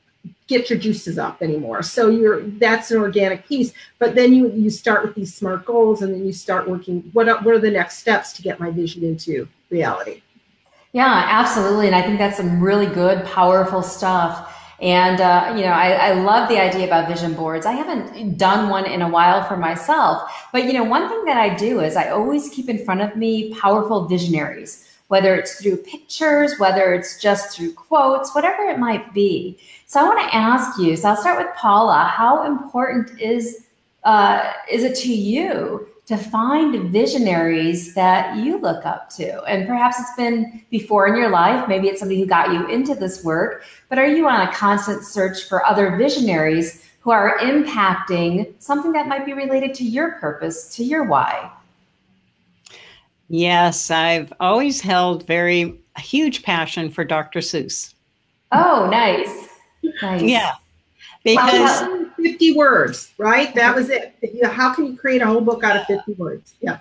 get your juices up anymore. So that's an organic piece. But then you start with these SMART goals, and then you start working, what are the next steps to get my vision into reality? Yeah, absolutely. And I think that's some really good, powerful stuff. And, I love the idea about vision boards. I haven't done one in a while for myself. But, one thing that I do is I always keep in front of me powerful visionaries, whether it's through pictures, whether it's just through quotes, whatever it might be. So I want to ask you, so I'll start with Paula, how important is it to you to find visionaries that you look up to? And perhaps it's been before in your life, maybe it's somebody who got you into this work, but are you on a constant search for other visionaries who are impacting something that might be related to your purpose, to your why? Yes, I've always held a huge passion for Dr. Seuss. Oh, nice. Nice. Yeah. Because 50 words, right? That was it. You know, how can you create a whole book out of 50 words? Yeah.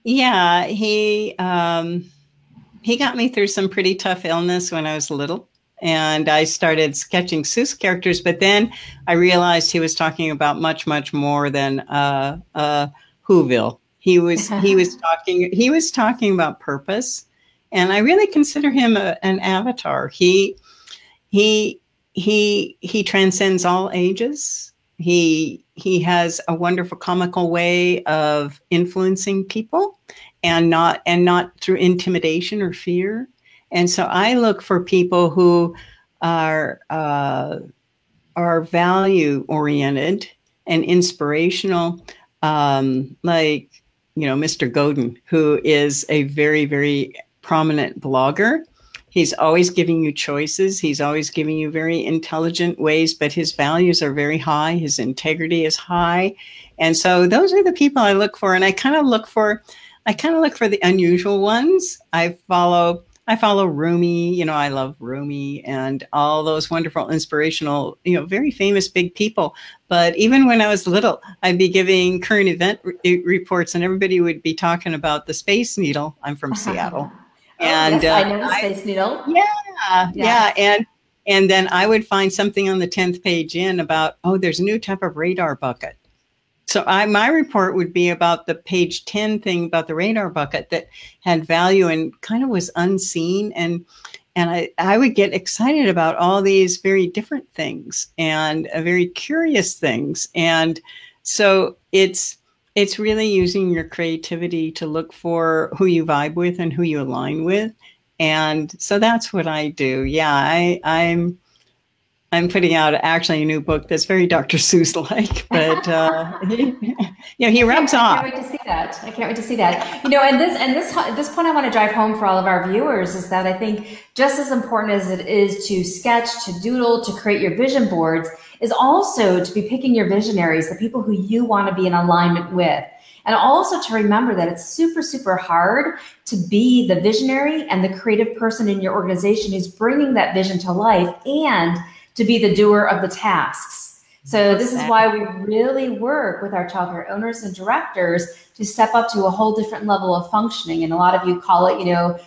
Yeah, he got me through some pretty tough illness when I was little. And I started sketching Seuss characters, but then I realized he was talking about much, much more than Whoville. He was talking about purpose, and I really consider him an avatar. He transcends all ages. He has a wonderful comical way of influencing people, and not through intimidation or fear. And so I look for people who are value oriented and inspirational, like, you know, Mr. Godin, who is a very, very prominent blogger. He's always giving you choices. He's always giving you very intelligent ways, but his values are very high. His integrity is high. And so those are the people I look for. And I kind of look for the unusual ones. I follow Rumi. You know, I love Rumi and all those wonderful, inspirational, you know, very famous big people. But even when I was little, I'd be giving current event reports, and everybody would be talking about the Space Needle. I'm from Seattle. And yes, I know the Space Needle. Yeah. And then I would find something on the 10th page about, there's a new type of radar bucket. So my report would be about the page 10 thing about the radar bucket that had value and kind of was unseen. And I would get excited about all these very different things and very curious things. And so it's really using your creativity to look for who you vibe with and who you align with. And so that's what I do. Yeah, I'm putting out actually a new book that's very Dr. Seuss-like, but he rubs off. I can't wait to see that. I can't wait to see that. You know, and this point I want to drive home for all of our viewers is that I think just as important as it is to sketch, to doodle, to create your vision boards, is also to be picking your visionaries, the people who you want to be in alignment with. And also to remember that it's super, super hard to be the visionary and the creative person in your organization who's bringing that vision to life and to be the doer of the tasks. So this is why we really work with our childcare owners and directors to step up to a whole different level of functioning. And a lot of you call it, you know,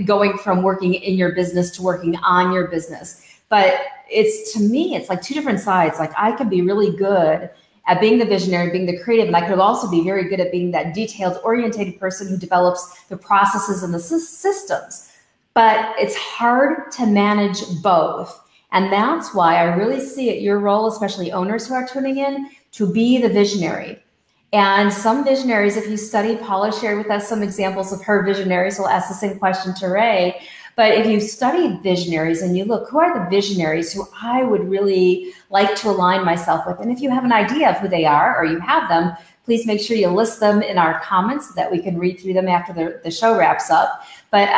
going from working in your business to working on your business. But to me, it's like two different sides. Like I could be really good at being the visionary, being the creative, and I could also be very good at being that detailed, oriented person who develops the processes and the systems. But it's hard to manage both. And that's why I really see it your role, especially owners who are tuning in, to be the visionary. And some visionaries, if you study, Paula shared with us some examples of her visionaries. We'll ask the same question to Ray. But if you study visionaries and you look, who are the visionaries who I would really like to align myself with? And if you have an idea of who they are or you have them, please make sure you list them in our comments so that we can read through them after the show wraps up. But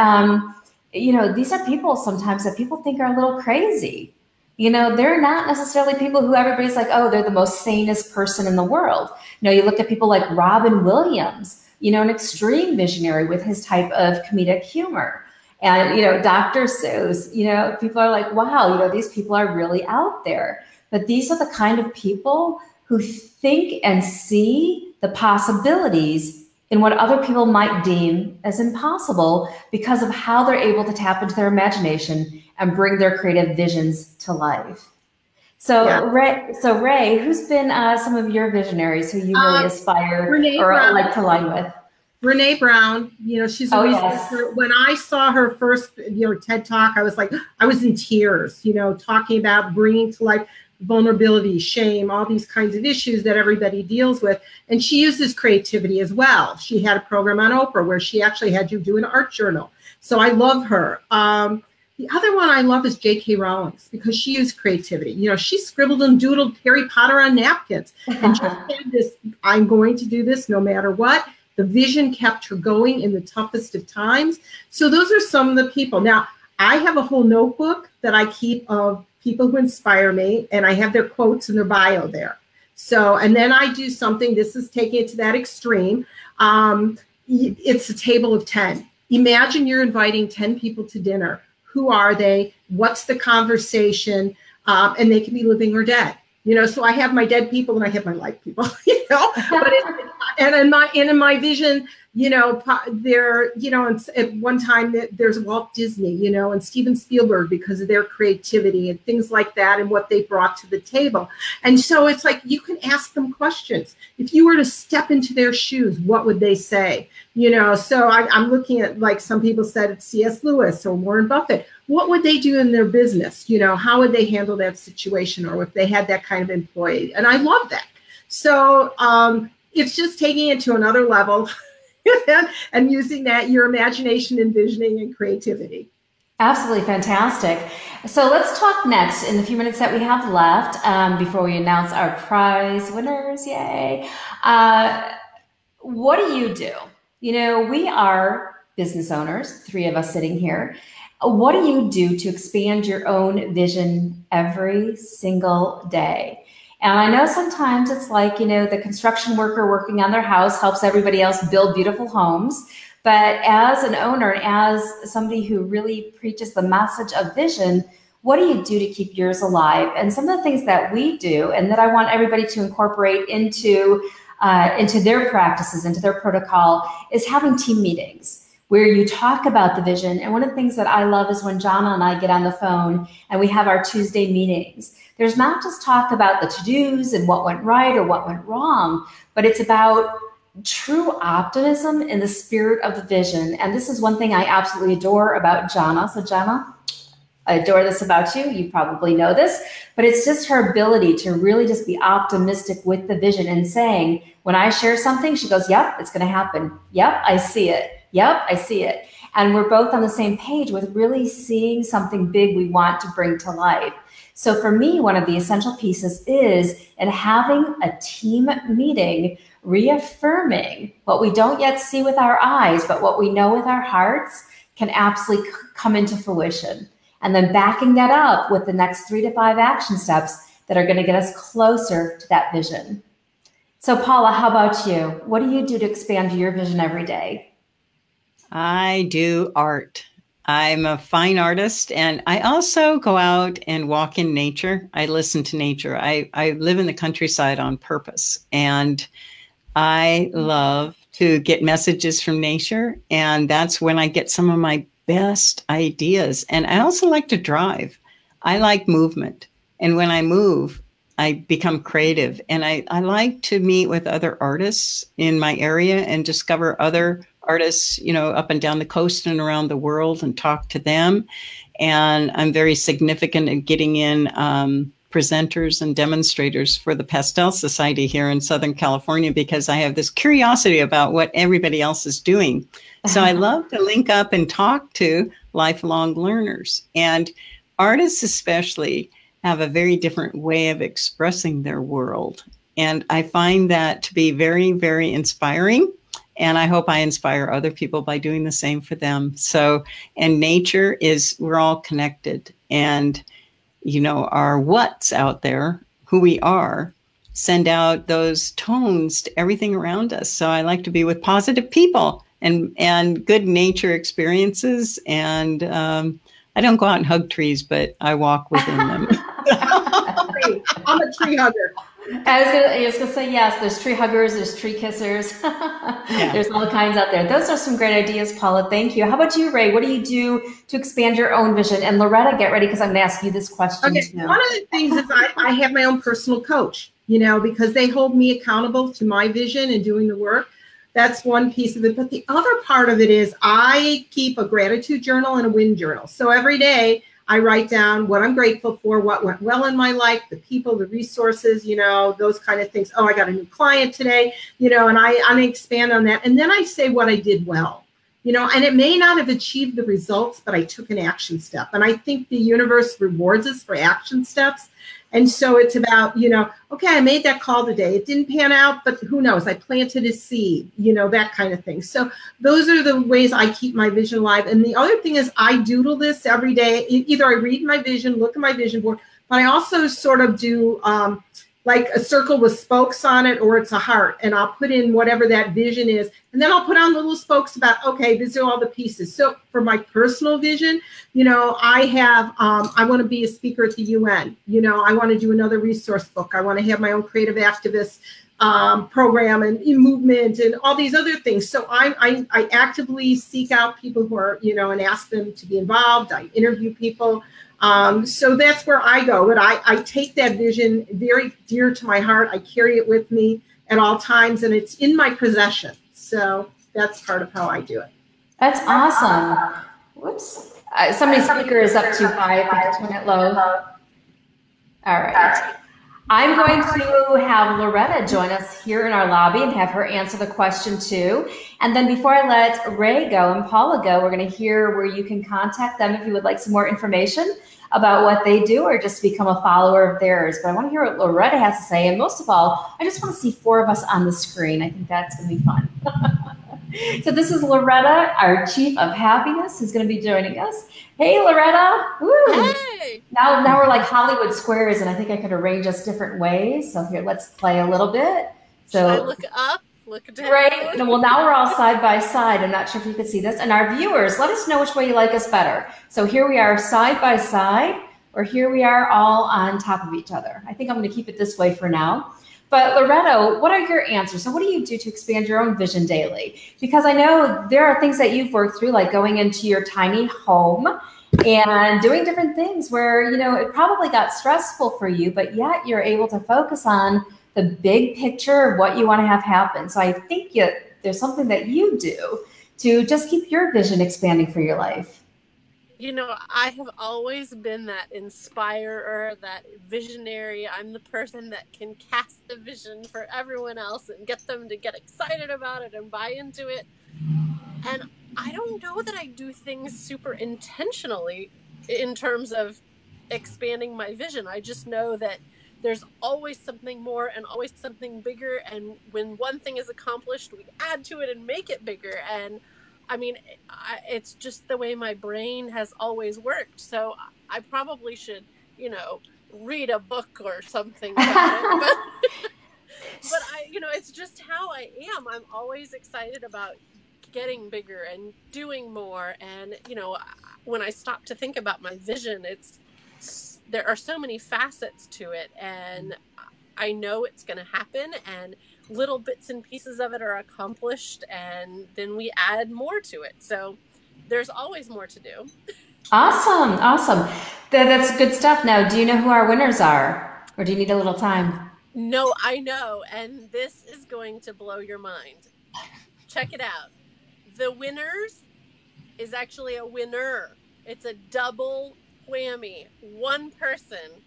you know, these are people sometimes that people think are a little crazy. You know, they're not necessarily people who everybody's like, oh, they're the most sanest person in the world. You know, you look at people like Robin Williams, you know, an extreme visionary with his type of comedic humor. And, you know, Dr. Seuss, you know, people are like, wow, you know, these people are really out there. But these are the kind of people who think and see the possibilities in what other people might deem as impossible because of how they're able to tap into their imagination and bring their creative visions to life. So, yeah. Ray, who's been some of your visionaries who you really aspire or like to align with? Brene Brown, you know, she's always, when I saw her first, you know, TED Talk, I was like, I was in tears, you know, talking about bringing to life vulnerability, shame, all these kinds of issues that everybody deals with. And she uses creativity as well. She had a program on Oprah where she actually had you do an art journal. So I love her. The other one I love is J.K. Rowling because she used creativity. You know, she scribbled and doodled Harry Potter on napkins and just had this, I'm going to do this no matter what. The vision kept her going in the toughest of times. So those are some of the people. Now, I have a whole notebook that I keep of people who inspire me, and I have their quotes and their bio there. So, and then I do something, this is taking it to that extreme. It's a table of 10. Imagine you're inviting 10 people to dinner. Who are they? What's the conversation? And they can be living or dead. You know, so I have my dead people and I have my live people, you know, but and in my vision, you know, there, you know, at one time there's Walt Disney, you know, and Steven Spielberg because of their creativity and things like that and what they brought to the table. And so it's like you can ask them questions. If you were to step into their shoes, what would they say? You know, so I'm looking at, like some people said, it's C.S. Lewis or Warren Buffett. What would they do in their business? You know, how would they handle that situation, or if they had that kind of employee? And I love that. So it's just taking it to another level and using that, your imagination, envisioning, and creativity. Absolutely fantastic. So let's talk next in the few minutes that we have left before we announce our prize winners. Yay. What do you do? You know, we are business owners, 3 of us sitting here. What do you do to expand your own vision every single day? And I know sometimes it's like, you know, the construction worker working on their house helps everybody else build beautiful homes. But as an owner, and as somebody who really preaches the message of vision, what do you do to keep yours alive? And some of the things that we do and that I want everybody to incorporate into their practices, into their protocol, is having team meetings where you talk about the vision. And one of the things that I love is when Jana and I get on the phone and we have our Tuesday meetings. There's not just talk about the to-dos and what went right or what went wrong, but it's about true optimism in the spirit of the vision. And this is one thing I absolutely adore about Jana. So Jana, I adore this about you. You probably know this, but it's just her ability to really just be optimistic with the vision and saying, when I share something, she goes, yep, it's going to happen. Yep, I see it. Yep, I see it. And we're both on the same page with really seeing something big we want to bring to life. So for me, one of the essential pieces is in having a team meeting, reaffirming what we don't yet see with our eyes, but what we know with our hearts can absolutely come into fruition. And then backing that up with the next 3 to 5 action steps that are going to get us closer to that vision. So Paula, how about you? What do you do to expand your vision every day? I do art. I'm a fine artist, and I also go out and walk in nature. I listen to nature. I live in the countryside on purpose, and I love to get messages from nature, and that's when I get some of my best ideas. And I also like to drive. I like movement, and when I move, I become creative, and I like to meet with other artists in my area and discover other artists, you know, up and down the coast and around the world, and talk to them. And I'm very significant in getting in presenters and demonstrators for the Pastel Society here in Southern California, because I have this curiosity about what everybody else is doing. So I love to link up and talk to lifelong learners. And artists especially have a very different way of expressing their world. And I find that to be very, very inspiring. And I hope I inspire other people by doing the same for them. So, and nature is, we're all connected. And, you know, our what's out there, who we are, send out those tones to everything around us. So I like to be with positive people and good nature experiences. And I don't go out and hug trees, but I walk within them. I'm a tree hugger. I was gonna say, yes, there's tree huggers, there's tree kissers. Yeah. There's all kinds out there. Those are some great ideas, Paula. Thank you. How about you, Ray? What do you do to expand your own vision? And Loretta, get ready, because I'm gonna ask you this question too. One of the things is I have my own personal coach, you know, because they hold me accountable to my vision and doing the work. That's one piece of it. But the other part of it is I keep a gratitude journal and a win journal. So every day I write down what I'm grateful for, what went well in my life, the people, the resources, you know, those kind of things. Oh, I got a new client today, you know, and I expand on that. And then I say what I did well, you know, and it may not have achieved the results, but I took an action step. And I think the universe rewards us for action steps. And so it's about, you know, okay, I made that call today. It didn't pan out, but who knows? I planted a seed, you know, that kind of thing. So those are the ways I keep my vision alive. And the other thing is I doodle this every day. Either I read my vision, look at my vision board, but I also sort of do like a circle with spokes on it, or it's a heart, and I'll put in whatever that vision is, and then I'll put on little spokes about, okay, these are all the pieces. So for my personal vision, you know, I have, I want to be a speaker at the UN. You know, I want to do another resource book. I want to have my own creative activist program and movement and all these other things. So I actively seek out people who are, you know, and ask them to be involved. I interview people. So that's where I go. But I take that vision very dear to my heart. I carry it with me at all times, and it's in my possession. So that's part of how I do it. That's awesome. Whoops. Somebody's speaker is up too high. I think it's turn it low. All right. I'm going to have Loretta join us here in our lobby and have her answer the question too. And then before I let Ray go and Paula go, we're going to hear where you can contact them if you would like some more information about what they do or just become a follower of theirs. But I want to hear what Loretta has to say. And most of all, I just want to see 4 of us on the screen. I think that's going to be fun. So this is Loretta, our Chief of Happiness, who's going to be joining us. Hey, Loretta. Woo. Hey. Now we're like Hollywood squares, and I think I could arrange us different ways. So here, let's play a little bit. So should I look up, look down? Great. Well, now we're all side by side. I'm not sure if you could see this. And our viewers, let us know which way you like us better. So here we are side by side, or here we are all on top of each other. I think I'm going to keep it this way for now. But Loretta, what are your answers? So what do you do to expand your own vision daily? Because I know there are things that you've worked through, like going into your tiny home and doing different things where, you know, it probably got stressful for you, but yet you're able to focus on the big picture of what you want to have happen. So I think there's something that you do to just keep your vision expanding for your life. You know, I have always been that inspirer, that visionary. I'm the person that can cast the vision for everyone else and get them to get excited about it and buy into it. And I don't know that I do things super intentionally in terms of expanding my vision. I just know that there's always something more and always something bigger. And when one thing is accomplished, we add to it and make it bigger. And I mean, it's just the way my brain has always worked. So I probably should, you know, read a book or something about it. But you know, it's just how I am. I'm always excited about getting bigger and doing more. And, you know, when I stop to think about my vision, there are so many facets to it. And I know it's going to happen. And little bits and pieces of it are accomplished, and then we add more to it. So there's always more to do. Awesome. That's good stuff. Now, do you know who our winners are, or do you need a little time? No, I know. And this is going to blow your mind. Check it out. The winners is actually a winner. It's a double whammy. One person.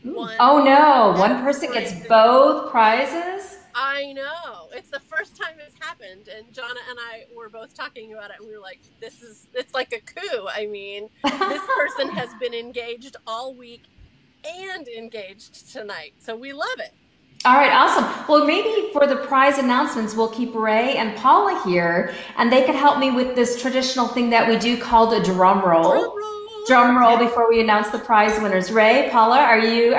Oh no, one person gets both prizes? I know. It's the first time it's happened. And Jonna and I were both talking about it, and we were like, it's like a coup. I mean, this person has been engaged all week and engaged tonight. So we love it. All right, awesome. Well, maybe for the prize announcements, we'll keep Ray and Paula here, and they could help me with this traditional thing that we do called a drum roll. Drum roll before we announce the prize winners. Ray, Paula, are you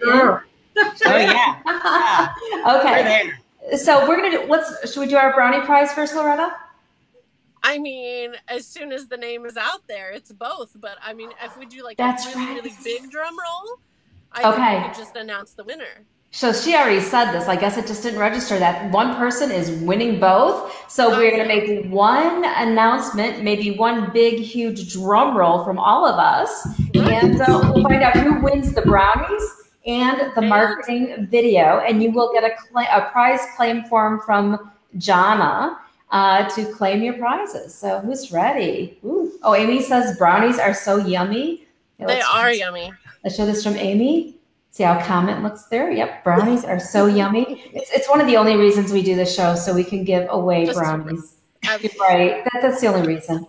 Sure. Oh yeah. Okay. So we're gonna should we do our brownie prize first, Loretta? I mean, as soon as the name is out there, it's both. But I mean, if we do like really big drum roll, I think we could just announce the winner. So she already said this. I guess it just didn't register that one person is winning both. So we're going to make one announcement, maybe one big, huge drum roll from all of us. And we'll find out who wins the brownies and the marketing video. And you will get a prize claim form from Jonna to claim your prizes. So who's ready? Ooh. Oh, Amy says brownies are so yummy. They are yummy. Let's show this from Amy. See how comment looks there? Yep, brownies are so yummy. It's one of the only reasons we do the show, so we can give away brownies. You're right. That's the only reason.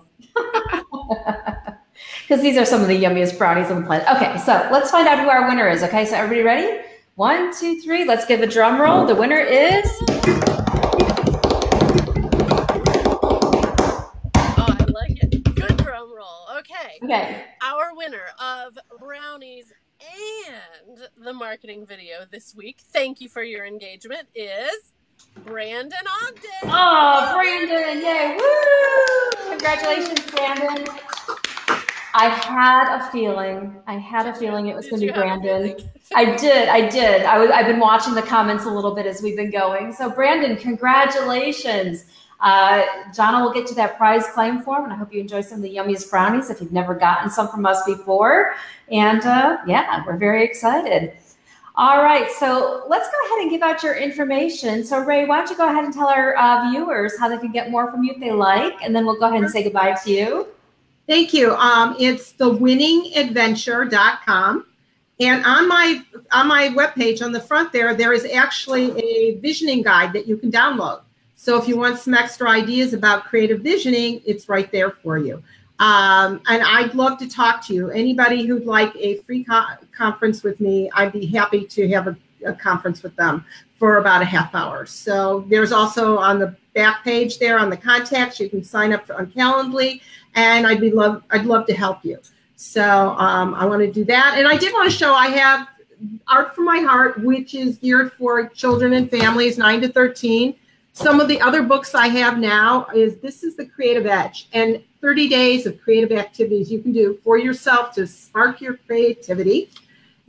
Because these are some of the yummiest brownies on the planet. Okay, so let's find out who our winner is. Okay, so everybody ready? 1, 2, 3. Let's give a drum roll. The winner is... Oh, I like it. Good drum roll. Okay. Okay. Our winner of brownies And the marketing video this week, thank you for your engagement, is Brandon Ogden. Oh, Brandon, yay, woo! Congratulations, Brandon. I had a feeling it was going to be Brandon. I did. I've been watching the comments a little bit as we've been going. So Brandon, congratulations. Jonna will get to that prize claim form, and I hope you enjoy some of the yummiest brownies if you've never gotten some from us before. And yeah, we're very excited. All right, so let's go ahead and give out your information. So Ray, why don't you go ahead and tell our viewers how they can get more from you if they like, and then we'll go ahead and say goodbye to you. Thank you. It's thewinningadventure.com. And on my webpage, on the front there is actually a visioning guide that you can download. So if you want some extra ideas about creative visioning, it's right there for you. And I'd love to talk to you. Anybody who'd like a free conference with me, I'd be happy to have a conference with them for about a half hour. So there's also on the back page there on the contacts, you can sign up on Calendly, and I'd love to help you. So I want to do that. And I did want to show I have Art from My Heart, which is geared for children and families 9 to 13. Some of the other books I have now this is The Creative Edge, and 30 days of creative activities you can do for yourself to spark your creativity.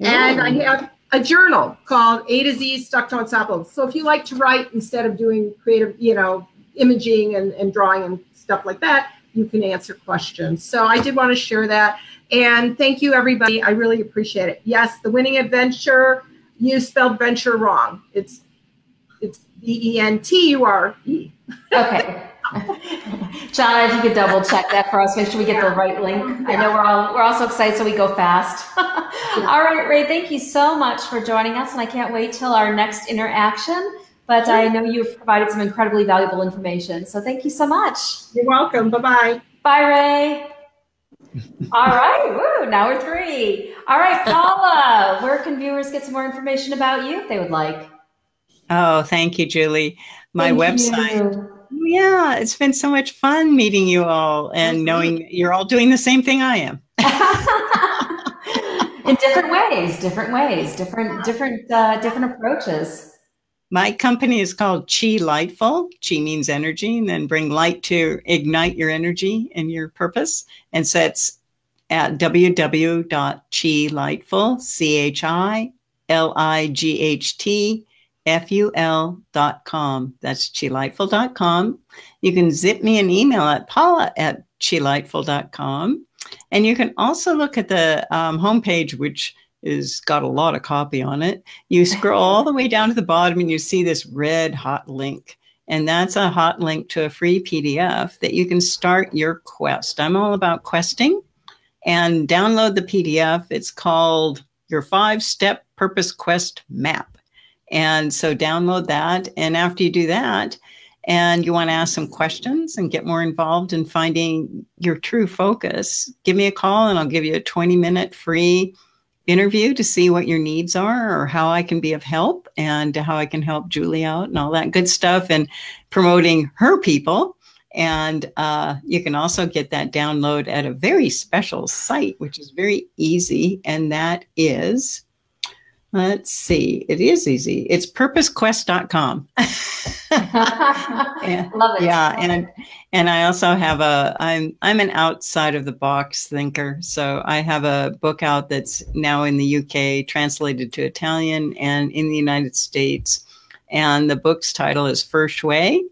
Ooh. And I have a journal called A to Z Stuck to Ensemble. So if you like to write instead of doing creative, imaging and drawing and stuff like that, you can answer questions. So I did want to share that. And thank you, everybody. I really appreciate it. Yes, The Winning Adventure, you spelled venture wrong. It's VENTURE. Okay. Jonna, if you could double check that for us, make sure we get the right link. I know we're all so excited, so we go fast. All right, Ray, thank you so much for joining us, and I can't wait till our next interaction. But I know you've provided some incredibly valuable information, so thank you so much. You're welcome. Bye-bye. Bye, Ray. All right, woo, now we're 3. All right, Paula, where can viewers get some more information about you if they would like? Oh, thank you, Julie. My website. Yeah, it's been so much fun meeting you all and knowing you're all doing the same thing I am. In different ways, different approaches. My company is called Chi Lightful. Chi means energy, and then bring light to ignite your energy and your purpose. And so it's at www.chilightful, CHILIGHTFUL.com. That's chilightful.com. You can zip me an email at paula@chilightful.com. And you can also look at the homepage, which is got a lot of copy on it. You scroll all the way down to the bottom and you see this red hot link. And that's a hot link to a free PDF that you can start your quest. I'm all about questing, and download the PDF. It's called Your 5-Step Purpose Quest Map. And so download that. And after you do that, and you want to ask some questions and get more involved in finding your true focus, give me a call and I'll give you a 20-minute free interview to see what your needs are or how I can be of help and how I can help Julie out and all that good stuff and promoting her people. And you can also get that download at a very special site, which is very easy. And that is, let's see, it is easy. It's purposequest.com. Love it. Yeah. And I also have I'm an outside of the box thinker. So I have a book out that's now in the UK, translated to Italian, and in the United States. And the book's title is Feng Shui,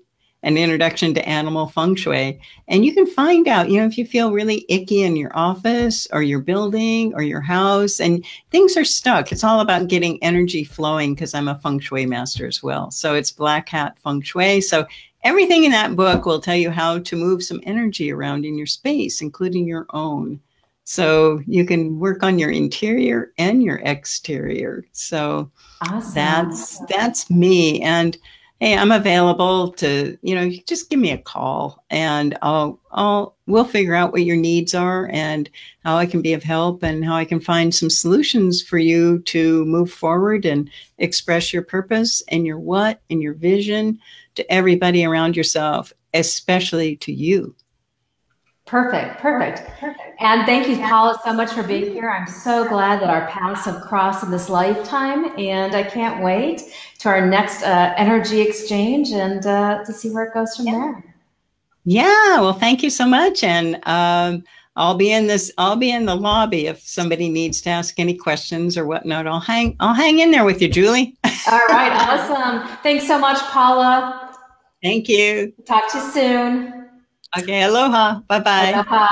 An Introduction to Animal Feng Shui. And you can find out, if you feel really icky in your office or your building or your house and things are stuck, it's all about getting energy flowing, because I'm a Feng Shui master as well. So it's Black Hat Feng Shui. So everything in that book will tell you how to move some energy around in your space, including your own. So you can work on your interior and your exterior. So awesome. That's me. And hey, I'm available to, just give me a call and we'll figure out what your needs are and how I can be of help and how I can find some solutions for you to move forward and express your purpose and your what and your vision to everybody around yourself, especially to you. Perfect, perfect. And thank you, Paula, so much for being here. I'm so glad that our paths have crossed in this lifetime, and I can't wait to our next energy exchange and to see where it goes from there. Yeah, well, thank you so much, and I'll be in the lobby if somebody needs to ask any questions or whatnot. I'll hang in there with you, Julie. All right, awesome. Thanks so much, Paula. Thank you. Talk to you soon. Okay, aloha. Bye-bye. Aloha.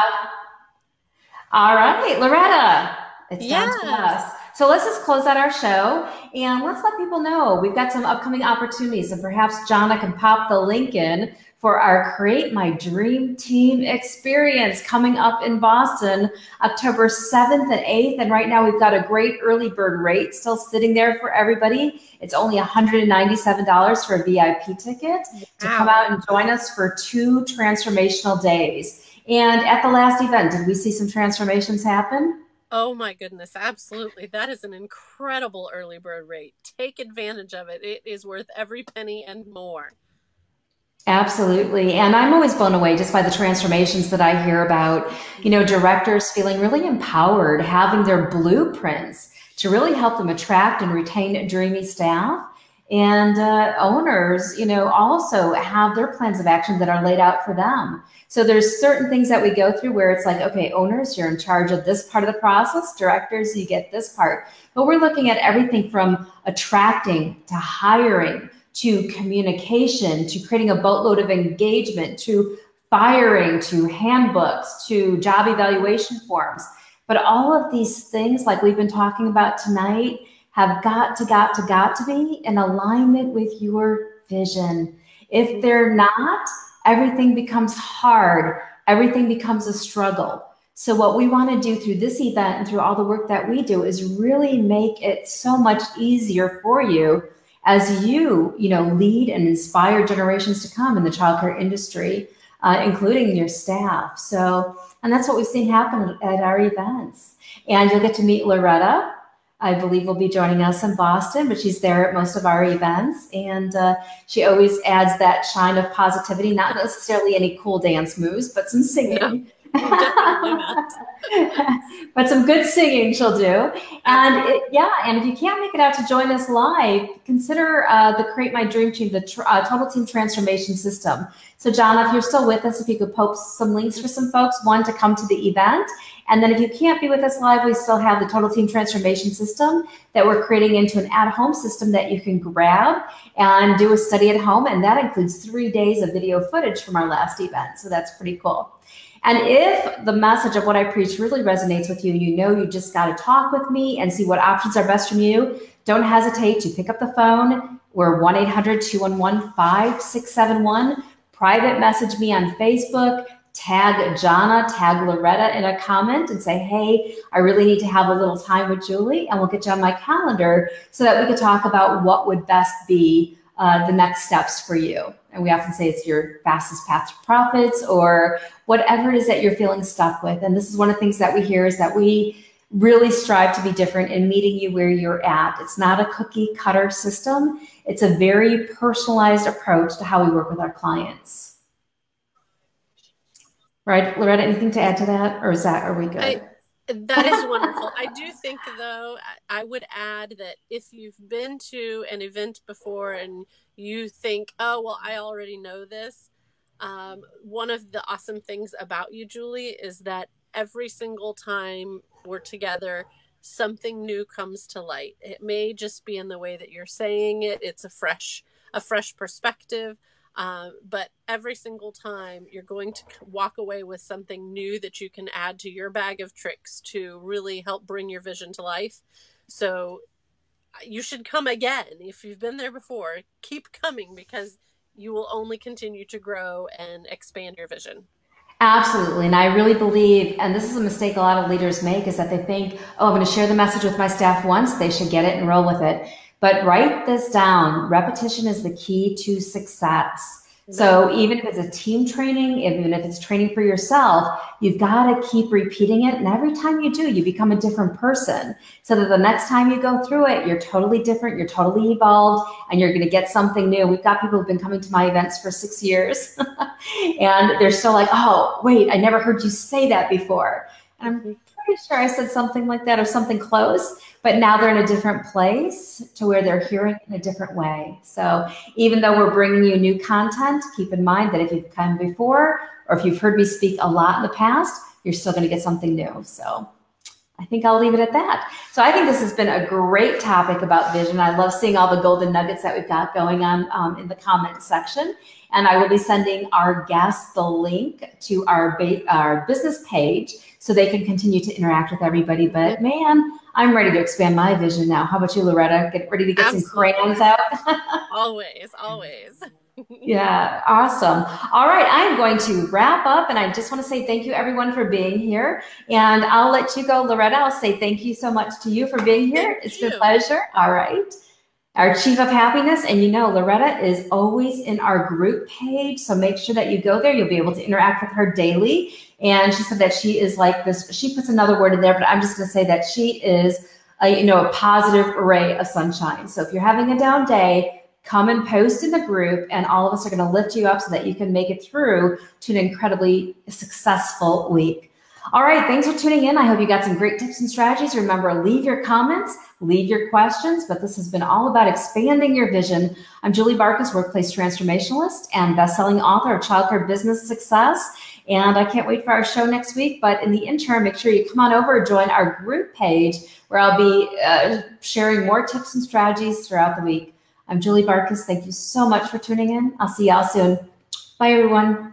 All right, Loretta, it's down to us. So let's just close out our show and let's let people know we've got some upcoming opportunities, and perhaps Jonna can pop the link in for our Create My Dream Team experience coming up in Boston, October 7th and 8th. And right now we've got a great early bird rate still sitting there for everybody. It's only $197 for a VIP ticket to come out and join us for 2 transformational days. And at the last event, did we see some transformations happen? Oh my goodness, absolutely. That is an incredible early bird rate. Take advantage of it. It is worth every penny and more. Absolutely. And I'm always blown away just by the transformations that I hear about, directors feeling really empowered, having their blueprints to really help them attract and retain dreamy staff. And owners, also have their plans of action that are laid out for them. So there's certain things that we go through where it's like, okay, owners, you're in charge of this part of the process. Directors, you get this part. But we're looking at everything from attracting to hiring to communication, to creating a boatload of engagement, to firing, to handbooks, to job evaluation forms. But all of these things, like we've been talking about tonight, have got to be in alignment with your vision. If they're not, everything becomes hard. Everything becomes a struggle. So what we want to do through this event and through all the work that we do is really make it so much easier for you as you, lead and inspire generations to come in the childcare industry, including your staff. And that's what we've seen happen at our events. And you'll get to meet Loretta. I believe will be joining us in Boston, but she's there at most of our events. And she always adds that shine of positivity, not necessarily any cool dance moves, but some singing. But some good singing she'll do. And and if you can't make it out to join us live, consider the Create My Dream Team, the Total Team Transformation System. So John, if you're still with us, if you could post some links for some folks, one to come to the event. And then if you can't be with us live, we still have the Total Team Transformation System that we're creating into an at-home system that you can grab and do a study at home. And that includes 3 days of video footage from our last event. So that's pretty cool. And if the message of what I preach really resonates with you, you just got to talk with me and see what options are best from you, don't hesitate to pick up the phone. We're 1-800-211-5671. Private message me on Facebook, tag Jonna, tag Loretta in a comment and say, hey, I really need to have a little time with Julie, and we'll get you on my calendar so that we could talk about what would best be the next steps for you. And we often say it's your fastest path to profits or whatever it is that you're feeling stuck with. And this is one of the things that we hear is that we really strive to be different in meeting you where you're at. It's not a cookie cutter system. It's a very personalized approach to how we work with our clients. Right, Loretta, anything to add to that? Or are we good? That is wonderful. I do think, though, I would add that if you've been to an event before and you think, oh, well, I already know this, one of the awesome things about you, Julie, is that every single time we're together, something new comes to light. It may just be in the way that you're saying it. It's a fresh perspective. But every single time you're going to walk away with something new that you can add to your bag of tricks to really help bring your vision to life. So you should come again. If you've been there before, keep coming because you will only continue to grow and expand your vision. Absolutely. And I really believe, and this is a mistake a lot of leaders make, is that they think, oh, I'm going to share the message with my staff once, they should get it and roll with it. But write this down. Repetition is the key to success. So even if it's a team training, even if it's training for yourself, you've got to keep repeating it. And every time you do, you become a different person, so that the next time you go through it, you're totally different, you're totally evolved, and you're going to get something new. We've got people who've been coming to my events for 6 years and they're still like, oh, wait, I never heard you say that before. And I'm pretty sure I said something like that or something close, but now they're in a different place to where they're hearing it in a different way. So even though we're bringing you new content, keep in mind that if you've come before or if you've heard me speak a lot in the past, you're still going to get something new. So I think I'll leave it at that. So I think this has been a great topic about vision. I love seeing all the golden nuggets that we've got going on in the comment section. And I will be sending our guests the link to our business page so they can continue to interact with everybody. But man, I'm ready to expand my vision now. How about you, Loretta? Get ready to get some crayons out? Always, always. Yeah, awesome. All right, I'm going to wrap up, and I just want to say thank you, everyone, for being here. And I'll let you go, Loretta. I'll say thank you so much to you for being here. It's been a pleasure. All right. Our Chief of Happiness, and you know, Loretta is always in our group page, so make sure that you go there. You'll be able to interact with her daily. And she said that she is like this. She puts another word in there, but I'm just going to say that she is a positive ray of sunshine. So if you're having a down day, come and post in the group, and all of us are going to lift you up so that you can make it through to an incredibly successful week. All right, thanks for tuning in. I hope you got some great tips and strategies. Remember, leave your comments, leave your questions, but this has been all about expanding your vision. I'm Julie Bartkus, workplace transformationalist and best-selling author of Childcare Business Success. And I can't wait for our show next week. But in the interim, make sure you come on over and join our group page where I'll be sharing more tips and strategies throughout the week. I'm Julie Bartkus. Thank you so much for tuning in. I'll see y'all soon. Bye, everyone.